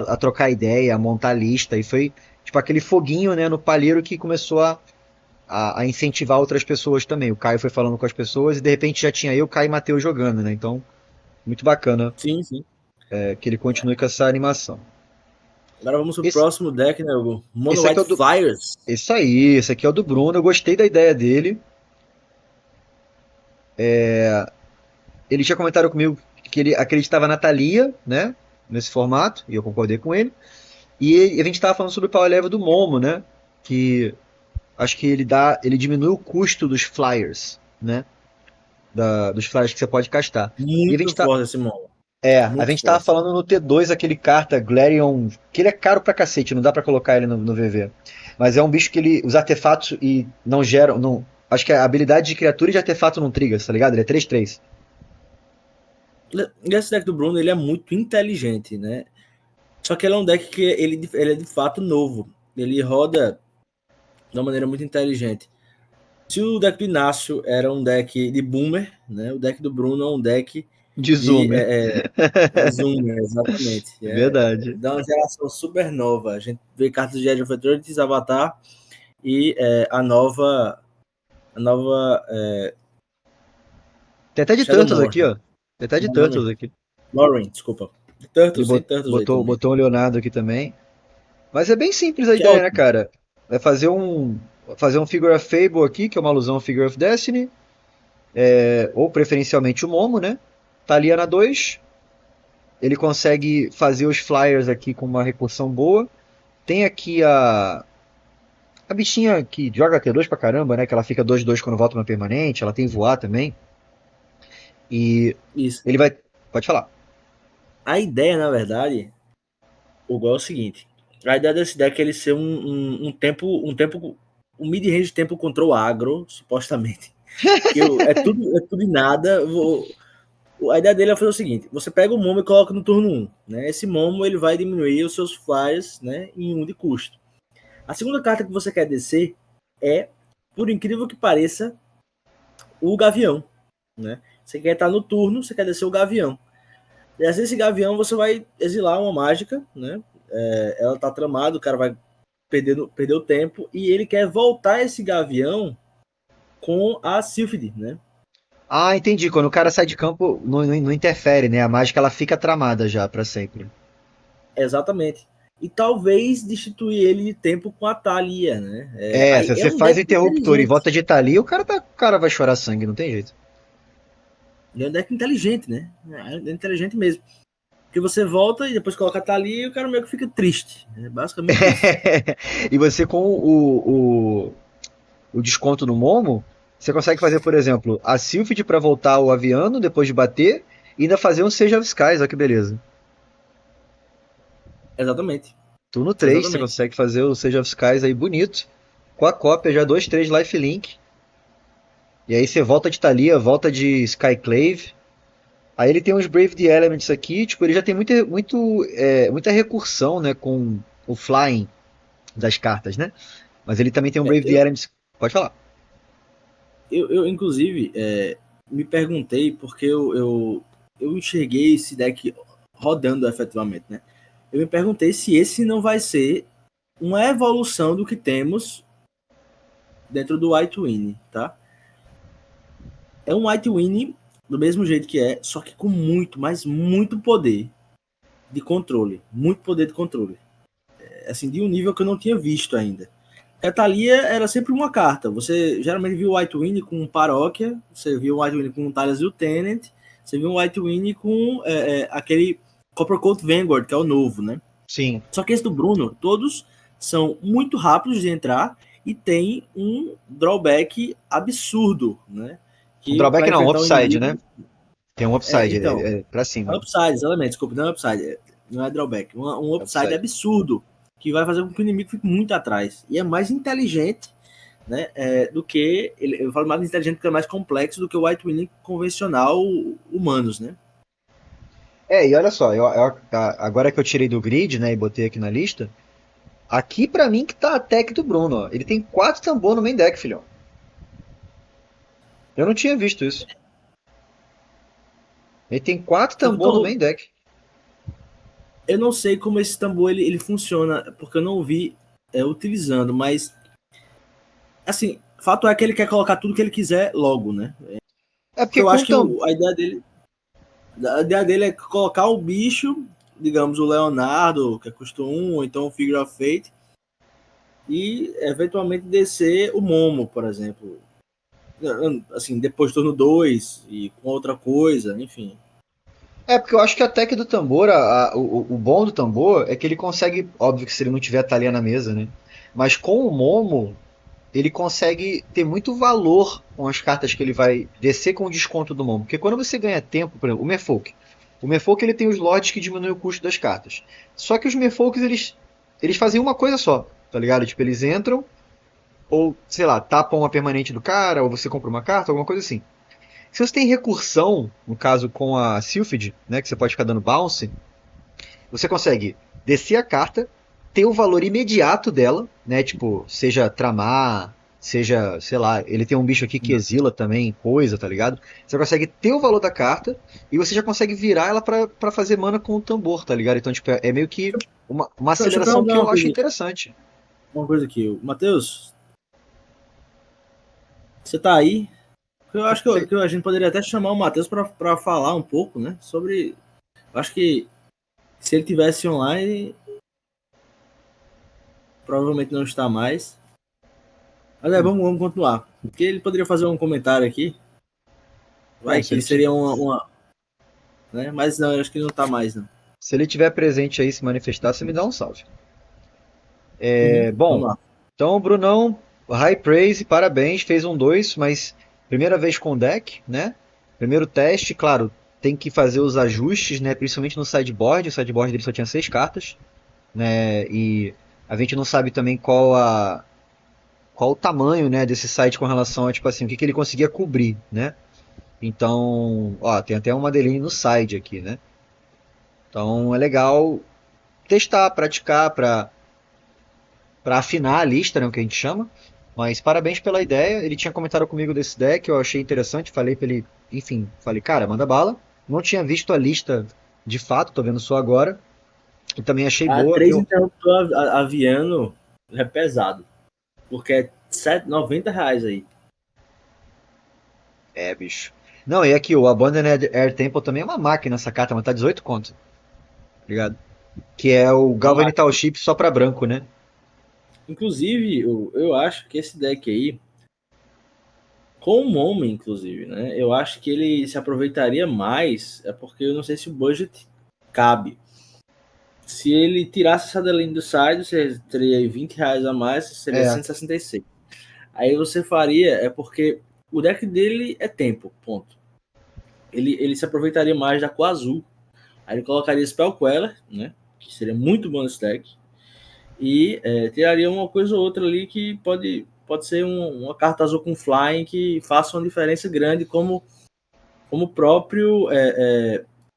a trocar ideia, a montar lista. E foi tipo aquele foguinho, né, no palheiro que começou a incentivar outras pessoas também. O Caio foi falando com as pessoas e de repente já tinha eu, Caio e Matheus jogando, né? Então, muito bacana Sim, sim. que ele continue com essa animação. Agora vamos pro Esse, próximo deck, né, Hugo? Mono esse aqui é White o do. Flyers. Esse aí, esse aqui é o do Bruno. Eu gostei da ideia dele. Ele tinha comentado comigo que ele acreditava na Thalia, né? Nesse formato, e eu concordei com ele. E a gente estava falando sobre o power level do Momo, né? Que acho que ele diminui o custo dos flyers, né? Dos flyers que você pode castar. E a Muito gente tá, forte esse mono. a Muito gente tava forte. falando no T2 aquele carta Glarion, que ele é caro pra cacete, não dá pra colocar ele no VV. Mas é um bicho que os artefatos e não geram, não, acho que a habilidade de criatura e de artefato não triga, tá ligado? Ele é 3/3. Esse deck do Bruno, ele é muito inteligente, né? Só que ele é um deck que ele é de fato novo. Ele roda de uma maneira muito inteligente. Se o deck do Inácio era um deck de boomer, né? O deck do Bruno é um deck De de Zoomer. zoomer, exatamente. Verdade. Da uma geração super nova. A gente vê cartas de Edge of Authorities, Avatar e a nova Tem até de Turtles Shadowmoor. aqui, ó. Tem até de Como é o nome? Turtles aqui. Lauren, desculpa. Ele Turtles, tem Turtles aí também. botou um Leonardo aqui também. Mas é bem simples a Que é ideia, né, ótimo. cara? É fazer um Figure of Fable aqui, que é uma alusão ao Figure of Destiny. Ou preferencialmente o Momo, né? Thalia na 2. Ele consegue fazer os flyers aqui com uma recursão boa. Tem aqui a bichinha que joga T2 pra caramba, né? Que ela fica 2/2 quando volta uma permanente. Ela tem voar também. E Isso. ele vai. Pode falar. A ideia, na verdade, o gol é o seguinte. A ideia desse deck é ele ser um mid-range tempo control agro, supostamente. Que é tudo e nada. A ideia dele é fazer o seguinte: você pega o Momo e coloca no turno 1. Né? Esse Momo ele vai diminuir os seus flyers, né, em 1 de custo. A segunda carta que você quer descer é, por incrível que pareça, o Gavião. Né? Você quer estar no turno, você quer descer o Gavião. Descer esse Gavião, você vai exilar uma mágica, né? Ela tá tramada, o cara vai perder o tempo, e ele quer voltar esse Gavião com a Sylphid, né? Ah, entendi. Quando o cara sai de campo, não interfere, né? A mágica ela fica tramada já pra sempre. Exatamente. E talvez destituir ele de tempo com a Thalia, né? Se É você um faz o deck interruptor e inteligente. volta de Thalia, o cara vai chorar sangue, não tem jeito. É um deck inteligente, né? É inteligente mesmo. Porque você volta e depois coloca a Thalia e o cara meio que fica triste. É basicamente isso. E você com o desconto no Momo, você consegue fazer, por exemplo, a Sylphid pra voltar o Aviano depois de bater e ainda fazer um Sage of Skies, olha que beleza. Exatamente. Turno 3 você Exatamente. consegue fazer o Sage of Skies aí bonito, com a cópia já 2/3 lifelink. E aí você volta de Thalia, volta de Skyclave. Aí ele tem uns Brave the Elements aqui, tipo, ele já tem muita recursão, né, com o flying das cartas, né? Mas ele também tem um É, Brave the Elements. Pode falar. eu inclusive, me perguntei porque eu enxerguei esse deck rodando efetivamente, né? Eu me perguntei se esse não vai ser uma evolução do que temos dentro do White Winnie, tá? É um White Winnie do mesmo jeito que só que com muito, mas muito poder de controle. Muito poder de controle. Assim, de um nível que eu não tinha visto ainda. A Thalia era sempre uma carta. Você geralmente viu o White Winnie com Paróquia, você viu o White Winnie com Thalias e o Tenant, você viu o White Winnie com aquele Copper Coat Vanguard, que é o novo, né? Sim. Só que esse do Bruno, todos são muito rápidos de entrar e tem um drawback absurdo, né? Um Que drawback para não, um enfrentar um upside, né? inimigo. Tem um upside, Então, pra cima. upside, exatamente, desculpa, não é upside, não é drawback, um upside Upside. absurdo que vai fazer com que o inimigo fique muito atrás. E é mais inteligente, né, do que. Eu falo mais inteligente porque é mais complexo do que o White Winning convencional humanos, né? E olha só, agora que eu tirei do grid, né, e botei aqui na lista, aqui pra mim que tá a tech do Bruno, ó. Ele tem 4 tambor no main deck, filhão. Eu não tinha visto isso. Ele tem 4 tambor no main deck. Eu não sei como esse tambor ele funciona, porque eu não vi utilizando, mas assim, fato é que ele quer colocar tudo que ele quiser logo, né? É Porque porque eu com acho o que a ideia dele é colocar o bicho, digamos, o Leonardo, que custa 1, ou então o Figure of Fate, e eventualmente descer o Momo, por exemplo. Assim, depois do turno 2 e com outra coisa, enfim. porque eu acho que a tech do tambor, o bom do tambor é que ele consegue, óbvio que se ele não tiver a talha na mesa, né? Mas com o Momo, ele consegue ter muito valor com as cartas que ele vai descer com o desconto do Momo. Porque quando você ganha tempo, por exemplo, o Merfolk. O Merfolk ele tem os lords que diminuem o custo das cartas. Só que os Merfolks eles fazem uma coisa só, tá ligado? Tipo, eles entram, ou sei lá, tapam uma permanente do cara, ou você compra uma carta, alguma coisa assim. Se você tem recursão, no caso com a Sylphid, né, que você pode ficar dando bounce, você consegue descer a carta, ter o valor imediato dela, né? Tipo, seja tramar, seja, sei lá, ele tem um bicho aqui que exila também coisa, tá ligado? Você consegue ter o valor da carta e você já consegue virar ela pra fazer mana com o tambor, tá ligado? Então, tipo, é meio que uma Deixa eu aceleração perguntar que eu acho interessante. uma coisa aqui. Matheus, você tá aí? Eu acho que a gente poderia até chamar o Matheus para falar um pouco, né? Sobre. Eu acho que se ele tivesse online, provavelmente não está mais. Mas vamos continuar. Porque ele poderia fazer um comentário aqui. Bom, Vai que seria uma. Né? Mas não, eu acho que ele não está mais, não. se ele tiver presente aí se manifestar, você me dá um salve. Vamos Bom, lá. então o Brunão, high praise, parabéns, fez um 2, mas primeira vez com deck, né? Primeiro teste, claro, tem que fazer os ajustes, né? Principalmente no sideboard, o sideboard dele só tinha 6 cartas, né? E a gente não sabe também qual o tamanho, né, desse site com relação a, tipo assim, o que ele conseguia cobrir, né? Então, ó, tem até uma Madeline no side aqui, né? Então é legal testar, praticar para afinar a lista, né, o que a gente chama. Mas parabéns pela ideia. Ele tinha comentado comigo desse deck, eu achei interessante, falei pra ele, enfim, falei, cara, manda bala. Não tinha visto a lista de fato, tô vendo só agora. E também achei A boa. 3 interruptor aviano é pesado, porque é R$ 90 aí. Bicho. Não, e aqui, o Abandoned Air Temple também é uma máquina essa carta, mas tá 18 conto, tá ligado? Que é o Uma Galvanital máquina. Chip só pra branco, né? Inclusive, eu acho que esse deck aí, com o Momo, inclusive, né? Eu acho que ele se aproveitaria mais, é porque eu não sei se o budget cabe. Se ele tirasse essa Adeline do side, você teria aí R$ 20 a mais, seria É, 166. Aí você faria, é porque o deck dele é tempo, ponto. Ele se aproveitaria mais da cor azul. Aí ele colocaria Spell Queller, né? Que seria muito bom nesse deck. E tiraria uma coisa ou outra ali que pode ser uma carta azul com flying que faça uma diferença grande, como o próprio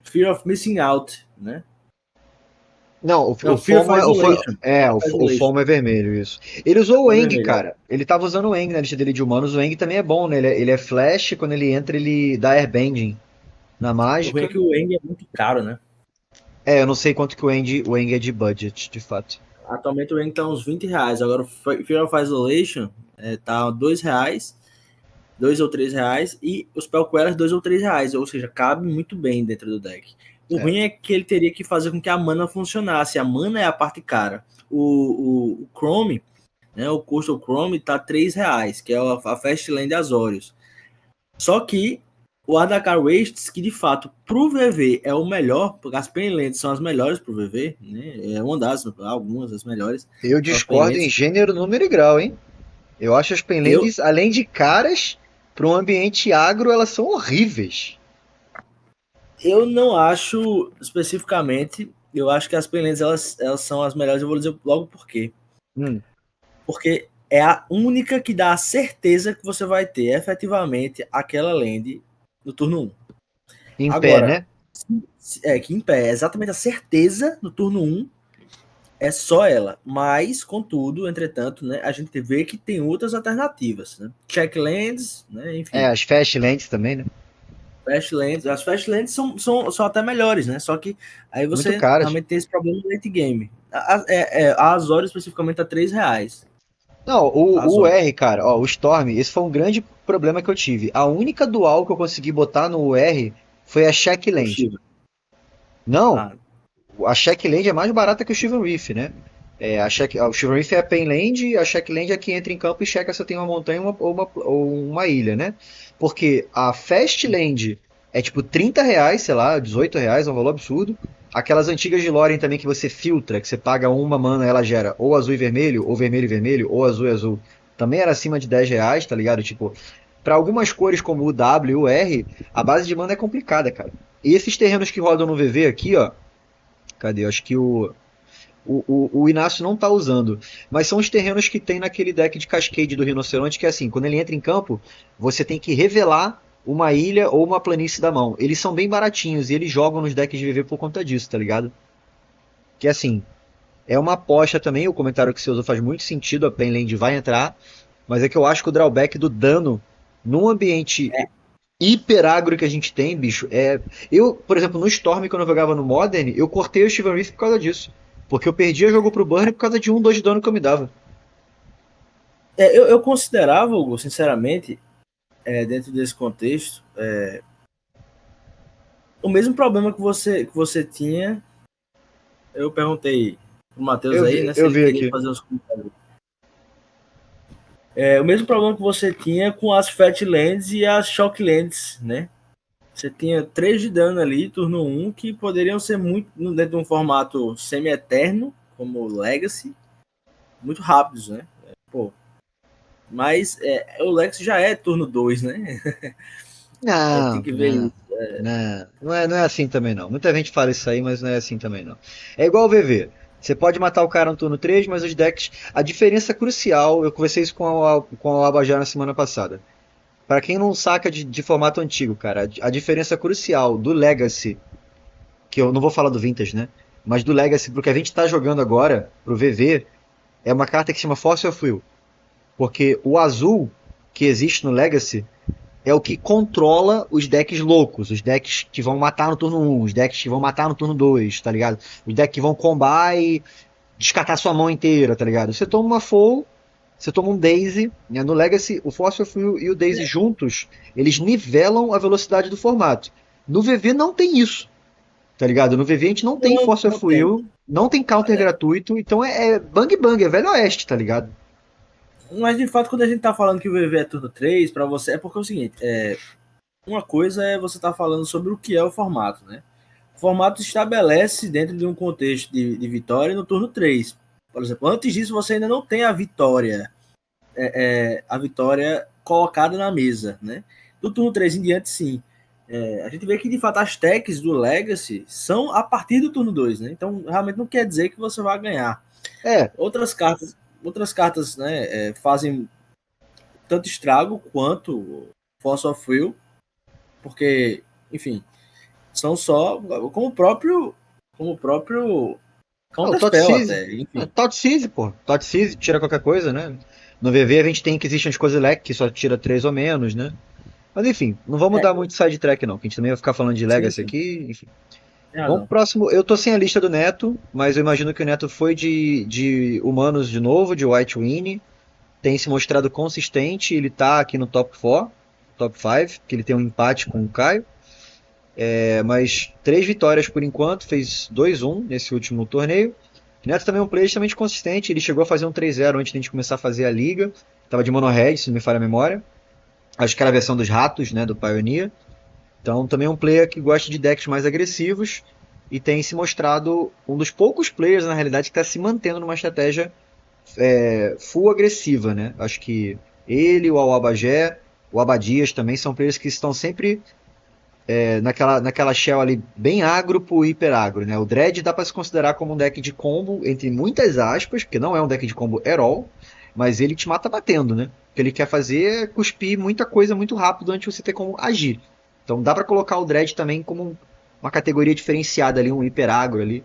Fear of Missing Out, né? não, Não, o Fear of FOMO Isolation. Fear of o Isolation. FOMO é vermelho, isso. Ele usou o É Eng, vermelho. cara. Ele tava usando o Eng na lista dele de humanos. O Eng também é bom, né? Ele é flash, quando ele entra, ele dá airbending na O ruim é mágica. que o Eng é muito caro, né? Eu não sei quanto que o Eng é de budget, de fato. Atualmente o Eng tá uns R$ 20. Agora o Fear of Isolation tá R$ 2, R$ 2 ou R$ 3, e os Spell Queller R$ 2 ou R$ 3, ou seja, cabe muito bem dentro do deck. O É. ruim é que ele teria que fazer com que a mana funcionasse. A mana é a parte cara. O Chrome, né, o custo do Chrome tá R$ 3, que é a Fastland Azorius. Só que o Adakar Wastes, que de fato pro VV é o melhor, porque as Penlands são as melhores pro VV, né? É uma das, algumas das melhores. Eu São as discordo em Penlands. gênero, número e grau, hein? Eu acho as Eu, penlands, além de caras, para um ambiente agro, elas são horríveis. eu não acho especificamente, eu acho que as Penlands elas são as melhores, eu vou dizer logo por quê. Hum, Porque é a única que dá a certeza que você vai ter efetivamente aquela land no turno 1. em pé, Agora, né? que em pé, é exatamente a certeza no turno 1 é só ela. Mas, contudo, entretanto, né, a gente vê que tem outras alternativas. Né? Checklands, né, enfim, As fastlands também, né? Fastlands. As Fastlands são até melhores, né? Só que aí Muito você caras. realmente tem esse problema no late game. A Azorius especificamente tá R$ 3. Não, A o Azorius. R, cara, ó, o Storm, esse foi um grande problema que eu tive. A única dual que eu consegui botar no R foi a O Shackland. Shiva. Não, Ah, a Shackland é mais barata que o Shivan Reef, né? O Shivan Reef é a Painland e a Shackland é que entra em campo e checa se tem uma montanha ou uma ilha, né? Porque a Fastland é tipo R$ 30, sei lá, R$ 18, é um valor absurdo. Aquelas antigas de Lorien também que você filtra, que você paga uma mana ela gera ou azul e vermelho, ou vermelho e vermelho, ou azul e azul. Também era acima de R$ 10, tá ligado? Tipo, para algumas cores como o W e o R, a base de mana é complicada, cara. E esses terrenos que rodam no VV aqui, ó, cadê? Eu acho que o Inácio não tá usando. Mas são os terrenos que tem naquele deck de Cascade do Rinoceronte, que é assim, quando ele entra em campo, você tem que revelar uma ilha ou uma planície da mão. Eles são bem baratinhos e eles jogam nos decks de VV por conta disso, tá ligado? Que assim, é uma aposta também, o comentário que você usou faz muito sentido, a Penland vai entrar, mas é que eu acho que o drawback do dano num ambiente hiper agro que a gente tem, bicho, Eu, por exemplo, no Storm, quando eu jogava no Modern, eu cortei o Steven Reef por causa disso. Porque eu perdia jogo pro Burn por causa de 1, 2 de dano que eu me dava. eu considerava, Hugo, sinceramente, dentro desse contexto, o mesmo problema que você tinha. Eu perguntei pro Matheus aí, né, se Eu ele vi queria aqui. fazer uns comentários. O mesmo problema que você tinha com as Fatlands e as Shocklands, né? Você tinha 3 de dano ali, turno 1, que poderiam ser muito dentro de um formato semi-eterno, como Legacy, muito rápidos, né? Pô. Mas o Lex já é turno 2, né? Tem Não, que ver isso. não é assim também não. Muita gente fala isso aí, mas não é assim também não. É igual o VV. Você pode matar o cara no turno 3, mas os decks. A diferença crucial, eu conversei isso com a Abajara na semana passada. Para quem não saca de formato antigo, cara, a diferença crucial do Legacy, que eu não vou falar do Vintage, né? Mas do Legacy pro que a gente tá jogando agora, pro VV, é uma carta que chama Force of Will. Porque o azul que existe no Legacy é o que controla os decks loucos, os decks que vão matar no turno 1, os decks que vão matar no turno 2, tá ligado? Os decks que vão combar e descartar sua mão inteira, tá ligado? Você toma uma Foul, você toma um Daisy, né? No Legacy, o Fossil e o Daisy juntos, eles nivelam a velocidade do formato. No VV não tem isso, tá ligado? No VV a gente não tem Fossil Não tem. não tem counter gratuito, então é bang bang, é velho oeste, tá ligado? Mas de fato, quando a gente tá falando que o VV é turno 3, pra você, é porque é o seguinte, uma coisa é você tá falando sobre o que é o formato, né? O formato estabelece dentro de um contexto de vitória no turno 3. Por exemplo, antes disso você ainda não tem a vitória, a vitória colocada na mesa, né? Do turno 3 em diante, sim. A gente vê que de fato as techs do Legacy são a partir do turno 2, né? Então realmente não quer dizer que você vai ganhar. É, Outras cartas, né, fazem tanto estrago quanto Force of Will, porque, enfim, são só como o próprio o Counterspell Totseize. até, enfim. Totseize, pô. Totseize tira qualquer coisa, né? No VV a gente tem que existe as coisas leque que só tira 3 ou menos, né? Mas enfim, não vamos dar muito sidetrack não, que a gente também vai ficar falando de Sim, Legacy sim, aqui, enfim. tem Vamos pro razão. próximo. Eu tô sem a lista do Neto, mas eu imagino que o Neto foi de humanos de novo, de White Winnie. Tem se mostrado consistente, ele tá aqui no top 4, top 5, que ele tem um empate com o Caio. Mas 3 vitórias por enquanto, fez 2-1 nesse último torneio. O Neto também é um player extremamente consistente, ele chegou a fazer um 3-0 antes de a gente começar a fazer a liga. Tava de mono red, se não me falha a memória. Acho que era a versão dos ratos, né, do Pioneer. Então também é um player que gosta de decks mais agressivos e tem se mostrado um dos poucos players, na realidade, que está se mantendo numa estratégia full agressiva, né? Acho que ele, o Awabagé, o Abadias também são players que estão sempre naquela shell ali bem agro pro hiper agro, né? O Dread dá para se considerar como um deck de combo, entre muitas aspas, porque não é um deck de combo at all, mas ele te mata batendo, né? O que ele quer fazer é cuspir muita coisa muito rápido antes de você ter como agir. Então dá para colocar o Dread também como uma categoria diferenciada ali, um hiper agro ali.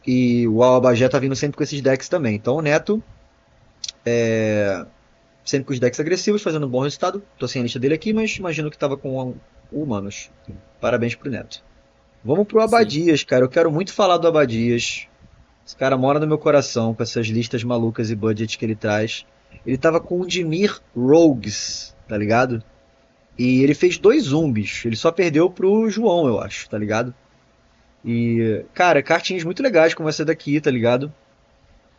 E o Awabagé tá vindo sempre com esses decks também. Então o Neto sempre com os decks agressivos, fazendo um bom resultado. Tô sem a lista dele aqui, mas imagino que tava com humanos. Parabéns pro Neto. Vamos pro Sim. Abadias, cara. Eu quero muito falar do Abadias. Esse cara mora no meu coração com essas listas malucas e budget que ele traz. Ele tava com o Dimir Rogues, tá ligado? E ele fez 2 zumbis. Ele só perdeu pro João, eu acho, tá ligado? E, cara, cartinhas muito legais como essa daqui, tá ligado?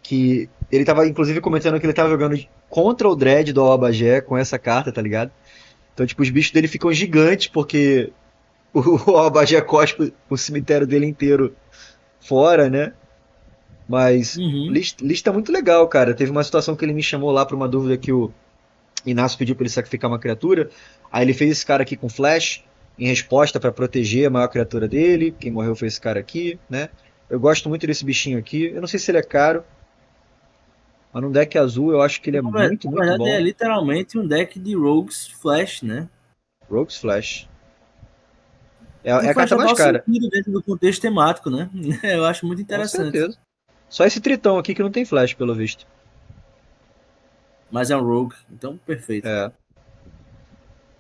Que ele tava, inclusive, comentando que ele tava jogando contra o Dread do Alabagé com essa carta, tá ligado? Então, tipo, os bichos dele ficam gigantes porque o Alabagé cospe o cemitério dele inteiro fora, né? Mas Uhum. lista muito legal, cara. Teve uma situação que ele me chamou lá pra uma dúvida que o Inácio pediu pra ele sacrificar uma criatura. Aí ele fez esse cara aqui com flash em resposta pra proteger a maior criatura dele. Quem morreu foi esse cara aqui, né? Eu gosto muito desse bichinho aqui. Eu não sei se ele é caro, mas no deck azul eu acho que ele é muito, Na muito verdade, é bom. literalmente um deck de Rogues Flash, né? Rogue's Flash. E É a faz carta mais total cara, sentido dentro do contexto temático, né? Eu acho muito com interessante. certeza. Só esse tritão aqui que não tem flash, pelo visto. Mas é um Rogue, então perfeito. É.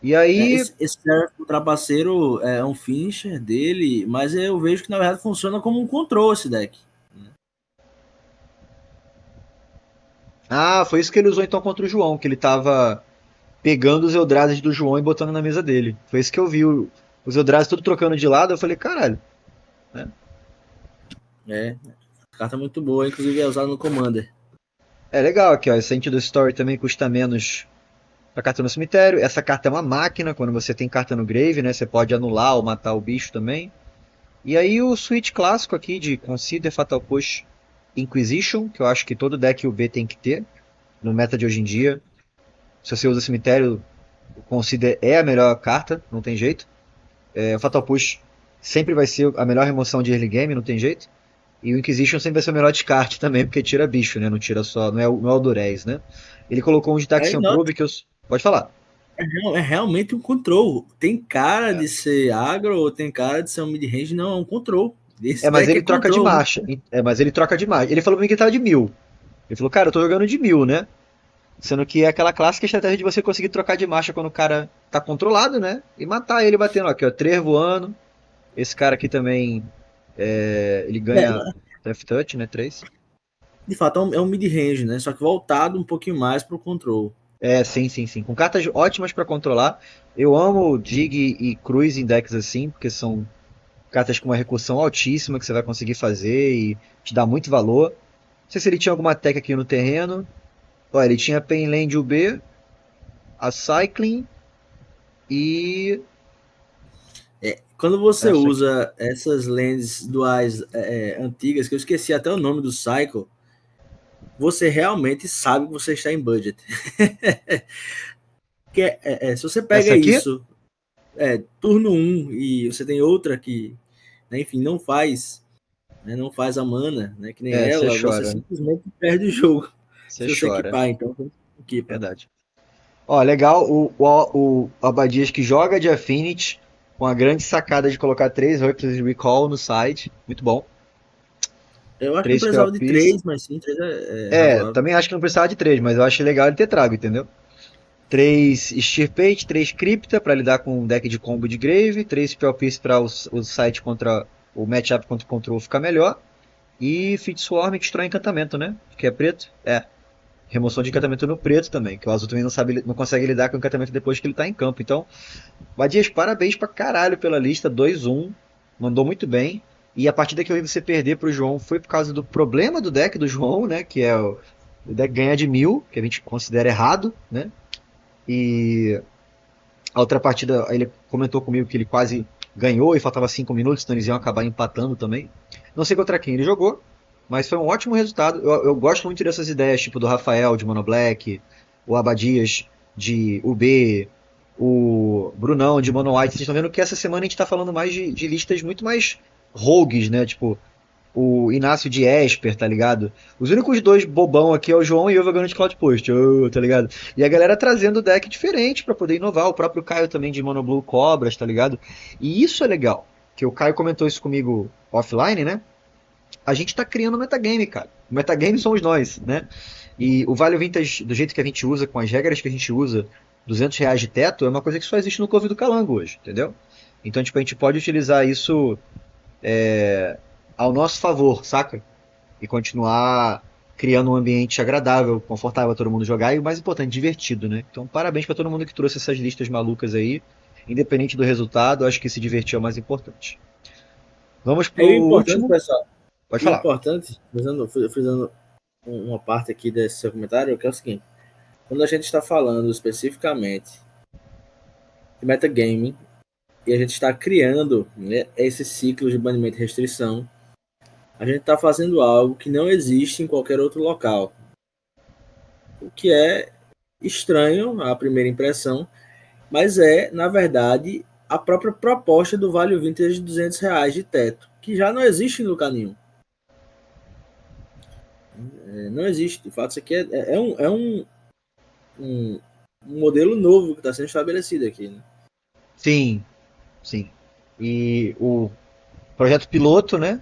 E aí, Esse Seraph, o trapaceiro, é um finisher dele, mas eu vejo que na verdade funciona como um control esse deck. foi isso que ele usou então contra o João, que ele tava pegando os Eldrazi do João e botando na mesa dele. Foi isso que eu vi, os Eldrazi tudo trocando de lado, eu falei, caralho, né? É, carta muito boa, inclusive é usada no Commander. É legal aqui, ó, esse Sentido Story também custa menos pra carta no cemitério. Essa carta é uma máquina, quando você tem carta no grave, né, você pode anular ou matar o bicho também. E aí o switch clássico aqui de Consider Fatal Push. Inquisition, que eu acho que todo deck UB tem que ter, no meta de hoje em dia. Se você usa cemitério, o Consider é a melhor carta, não tem jeito. O Fatal Push sempre vai ser a melhor remoção de early game, não tem jeito. E o Inquisition sempre vai ser o melhor descarte também, porque tira bicho, né? Não tira só, não é o Durez, né? Ele colocou um de Taxion Não, Probe que eu... Pode falar. é realmente um control. Tem cara de ser agro ou tem cara de ser um mid-range, não, é um control. Esse Mas deck ele troca de control. marcha. Mas ele troca de marcha. Ele falou pra mim que ele tava de 1000. Ele falou, cara, eu tô jogando de 1000, né? Sendo que é aquela clássica estratégia de você conseguir trocar de marcha quando o cara tá controlado, né? E matar ele batendo. Aqui, ó, 3 voando. Esse cara aqui também, ele ganha Death Touch, né? 3. De fato, é um mid-range, né? Só que voltado um pouquinho mais pro control. Sim, sim, sim. Com cartas ótimas pra controlar. Eu amo Dig e Cruz em decks assim, porque são cartas com uma recursão altíssima que você vai conseguir fazer e te dá muito valor. Não sei se ele tinha alguma tech aqui no terreno. Olha, ele tinha Painland UB, a Cycling e. Quando você essa aqui. usa essas lands duais antigas, que eu esqueci até o nome do cycle, você realmente sabe que você está em budget. Porque, se você pega Essa aqui? isso, turno 1 e você tem outra que, né, enfim, não faz, né, não faz a mana, né, que nem Você ela, você chora, né? simplesmente perde o jogo. Você Se você chora. equipar, então, equipa. Verdade. Ó, legal, o Abadias que joga de Affinity, com a grande sacada de colocar 3 Reckless Recall no site. Muito bom. Eu acho que não 3 precisava Spell de Pierce. 3, mas sim, 3 é razoável. Também acho que não precisava de 3, mas eu achei legal ele ter trago, entendeu? 3 Extirpate, 3 Crypta pra lidar com um deck de combo de Grave, 3 Spell Pierce pra o site contra o matchup contra o control ficar melhor. E Fitswarm que destrói encantamento, né? Que é preto? Remoção de encantamento no preto também, que o azul também não consegue lidar com o encantamento depois que ele tá em campo. Então, Badias, parabéns pra caralho pela lista, 2-1, mandou muito bem. E a partida que eu vi você perder pro João foi por causa do problema do deck do João, né? Que é o deck ganhar de 1000, que a gente considera errado, né? E a outra partida, ele comentou comigo que ele quase ganhou e faltava 5 minutos, então eles iam acabar empatando também. Não sei contra quem ele jogou, mas foi um ótimo resultado. Eu gosto muito dessas ideias, tipo do Rafael de Mono Black, o Abadias de UB, o Brunão de Mono White. Vocês estão vendo que essa semana a gente está falando mais de listas muito mais rogues, né? Tipo, o Inácio de Esper, tá ligado? Os únicos dois bobão aqui é o João e eu jogando de Cloud Post, tá ligado? E a galera trazendo deck diferente pra poder inovar. O próprio Caio também de Mono Blue Cobras, tá ligado? E isso é legal. Que o Caio comentou isso comigo offline, né? A gente tá criando um metagame, cara. O metagame somos nós, né? E o Value Vintage, do jeito que a gente usa, com as regras que a gente usa, R$ 200 de teto, é uma coisa que só existe no Cove do Calango hoje, entendeu? Então, tipo, a gente pode utilizar isso ao nosso favor, saca? E continuar criando um ambiente agradável, confortável a todo mundo jogar e o mais importante, divertido, né? Então, parabéns pra todo mundo que trouxe essas listas malucas aí. Independente do resultado, acho que se divertir é o mais importante. Vamos pro O importante, último. pessoal, Pode o falar. importante, frisando uma parte aqui desse seu comentário, que é o seguinte: quando a gente está falando especificamente de metagaming e a gente está criando, né, esse ciclo de banimento e restrição, a gente está fazendo algo que não existe em qualquer outro local. O que é estranho à primeira impressão, mas na verdade, a própria proposta do Value Vintage de R$ 200 de teto, que já não existe em lugar nenhum. Não existe. De fato, isso aqui é um modelo novo que está sendo estabelecido aqui. Né? Sim, sim. E o projeto piloto, né?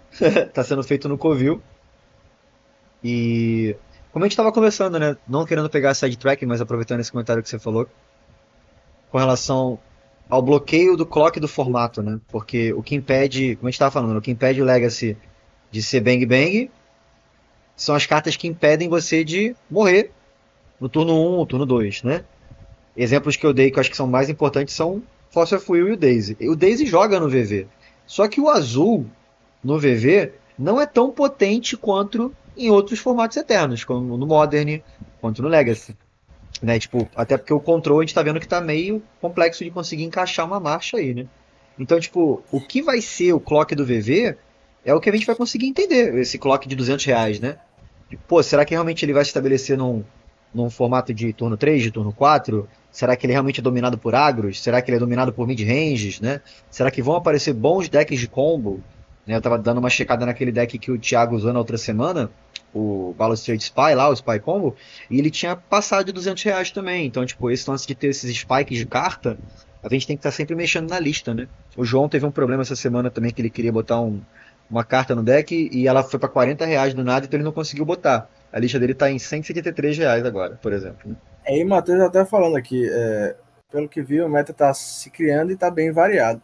Tá sendo feito no Covil. E como a gente estava conversando, né? Não querendo pegar sidetrack, mas aproveitando esse comentário que você falou, com relação ao bloqueio do clock do formato, né? Porque o que impede, como a gente estava falando, o que impede o Legacy de ser Bang Bang são as cartas que impedem você de morrer no turno 1 ou turno 2, né? Exemplos que eu dei que eu acho que são mais importantes são Fossil of Will e o Daisy. O Daisy joga no VV. Só que o azul no VV não é tão potente quanto em outros formatos eternos, como no Modern, quanto no Legacy. Né? Tipo, até porque o control a gente tá vendo que tá meio complexo de conseguir encaixar uma marcha aí, né? Então, tipo, o que vai ser o clock do VV é o que a gente vai conseguir entender, esse clock de R$ 200, né? Pô, será que realmente ele vai se estabelecer num formato de turno 3, de turno 4? Será que ele realmente é dominado por agros? Será que ele é dominado por mid-ranges, né? Será que vão aparecer bons decks de combo? Né, eu tava dando uma checada naquele deck que o Thiago usou na outra semana, o Balustrade Spy lá, o Spy Combo, e ele tinha passado de R$ 200 também. Então, tipo, esse lance de ter esses spikes de carta, a gente tem que estar sempre mexendo na lista, né? O João teve um problema essa semana também, que ele queria botar uma carta no deck e ela foi para R$ 40 do nada, então ele não conseguiu botar. A lista dele tá em R$ 173 agora, por exemplo. Né? Aí o Matheus até falando aqui, pelo que viu, o meta tá se criando e tá bem variado.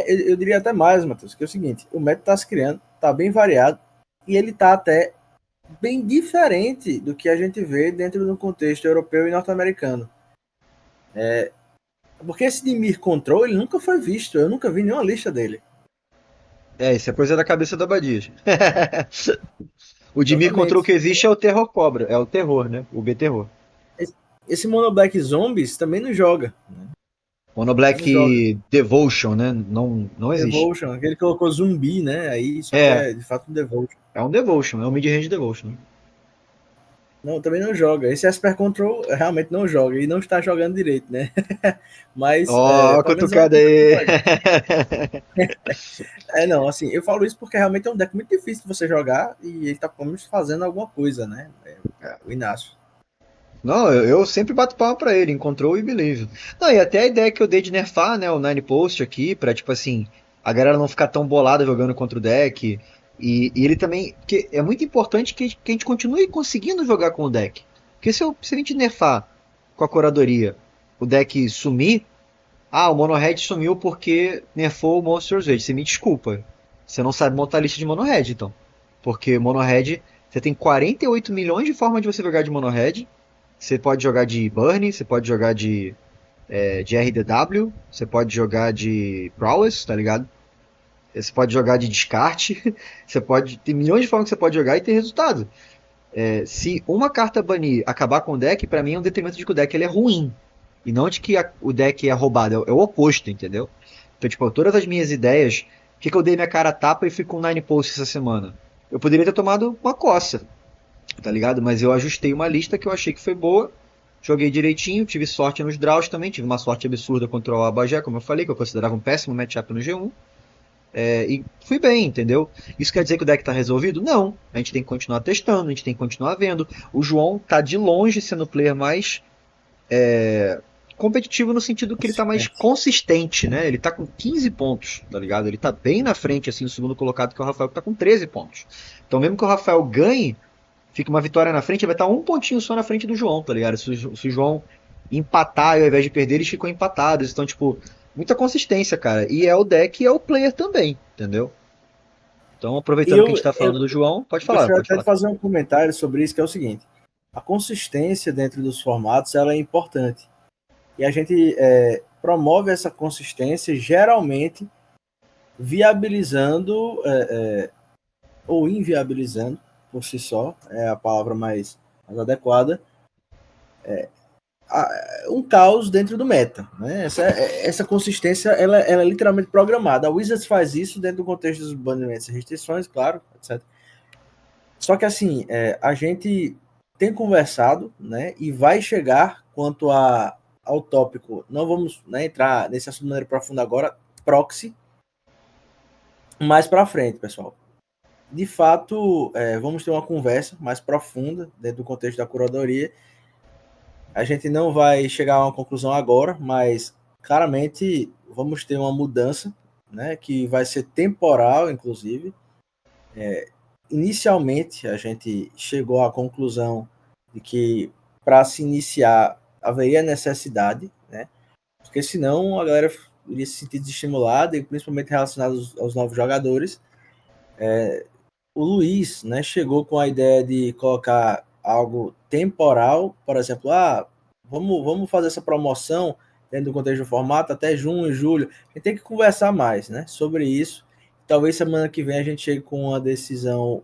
Eu diria até mais, Matheus, que é o seguinte, o meta tá se criando, tá bem variado, e ele tá até bem diferente do que a gente vê dentro do contexto europeu e norte-americano. Porque esse Dimir Control, ele nunca foi visto, eu nunca vi nenhuma lista dele. Isso é coisa da cabeça da Abadias. O Dimir Control que Exatamente. existe é o Terror Cobra, é o terror, né? O B-Terror. Esse Mono Black Zombies também não joga. Mono Não joga. Black Devotion, né? Não existe. Devotion, aquele que colocou zumbi, né? Aí, só que É, é de fato um Devotion. é um Devotion, é um mid-range Devotion. Né? Não, também não joga. Esse Esper Control realmente não joga e não está jogando direito, né? Mas, Ó, pelo menos é um cutucada deck muito aí. legal. Não, assim, eu falo isso porque realmente é um deck muito difícil de você jogar e ele tá pelo menos fazendo alguma coisa, né? O Inácio. Não, eu sempre bato palma pra ele, encontrou e believe. Não, e até a ideia que eu dei de nerfar, né, o Nine Post aqui, pra, tipo assim, a galera não ficar tão bolada jogando contra o deck. E ele também, que é muito importante que a gente continue conseguindo jogar com o deck. Porque se a gente nerfar com a curadoria, o deck sumir, o Mono Red sumiu porque nerfou o Monsters Rage. Você me desculpa. Você não sabe montar lista de Mono Red, então. Porque Mono Red, você tem 48 milhões de formas de você jogar de Mono Red. Você pode jogar de Burn, você pode jogar de RDW, você pode jogar de Prowess, tá ligado? Você pode jogar de descarte, você pode. Tem milhões de formas que você pode jogar e ter resultado. Se uma carta banir acabar com o deck, pra mim é um detrimento de que o deck ele é ruim. E não de que o deck é roubado, é o oposto, entendeu? Então, tipo, todas as minhas ideias, que eu dei minha cara a tapa e fui com 9 posts essa semana? Eu poderia ter tomado uma coça, tá ligado? Mas eu ajustei uma lista que eu achei que foi boa, joguei direitinho, tive sorte nos draws também, tive uma sorte absurda contra o Abajé, como eu falei, que eu considerava um péssimo matchup no G1. E fui bem, entendeu? Isso quer dizer que o deck tá resolvido? Não. A gente tem que continuar testando, a gente tem que continuar vendo. O João tá de longe sendo o player mais competitivo no sentido que ele tá mais consistente, né? Ele tá com 15 pontos, tá ligado? Ele tá bem na frente, assim, do segundo colocado, que é o Rafael, que tá com 13 pontos. Então, mesmo que o Rafael ganhe, fica uma vitória na frente, ele vai estar um pontinho só na frente do João, tá ligado? Se o João empatar e ao invés de perder, eles ficam empatados. Então, tipo, muita consistência, cara. E é o deck e é o player também, entendeu? Então, E aproveitando que a gente tá falando do João, pode falar, gostaria pode até de falar. fazer um comentário sobre isso, que é o seguinte. A consistência dentro dos formatos ela é importante. E a gente promove essa consistência geralmente viabilizando ou inviabilizando por si só, é a palavra mais adequada, um caos dentro do meta. Né? Essa consistência ela é literalmente programada. A Wizards faz isso dentro do contexto dos banimentos e restrições, claro, etc. Só que assim, a gente tem conversado, né, e vai chegar quanto ao tópico, não vamos, né, entrar nesse assunto de maneira profunda agora, proxy, mais para frente, pessoal. De fato, vamos ter uma conversa mais profunda dentro do contexto da curadoria. A gente não vai chegar a uma conclusão agora, mas claramente vamos ter uma mudança, né, que vai ser temporal, inclusive. Inicialmente, a gente chegou à conclusão de que para se iniciar haveria necessidade, né, porque senão a galera iria se sentir desestimulada, e principalmente relacionado aos novos jogadores. O Luiz, né, chegou com a ideia de colocar algo temporal, por exemplo, vamos fazer essa promoção dentro do contexto do formato até junho, julho. A gente tem que conversar mais, né, sobre isso. Talvez semana que vem a gente chegue com uma decisão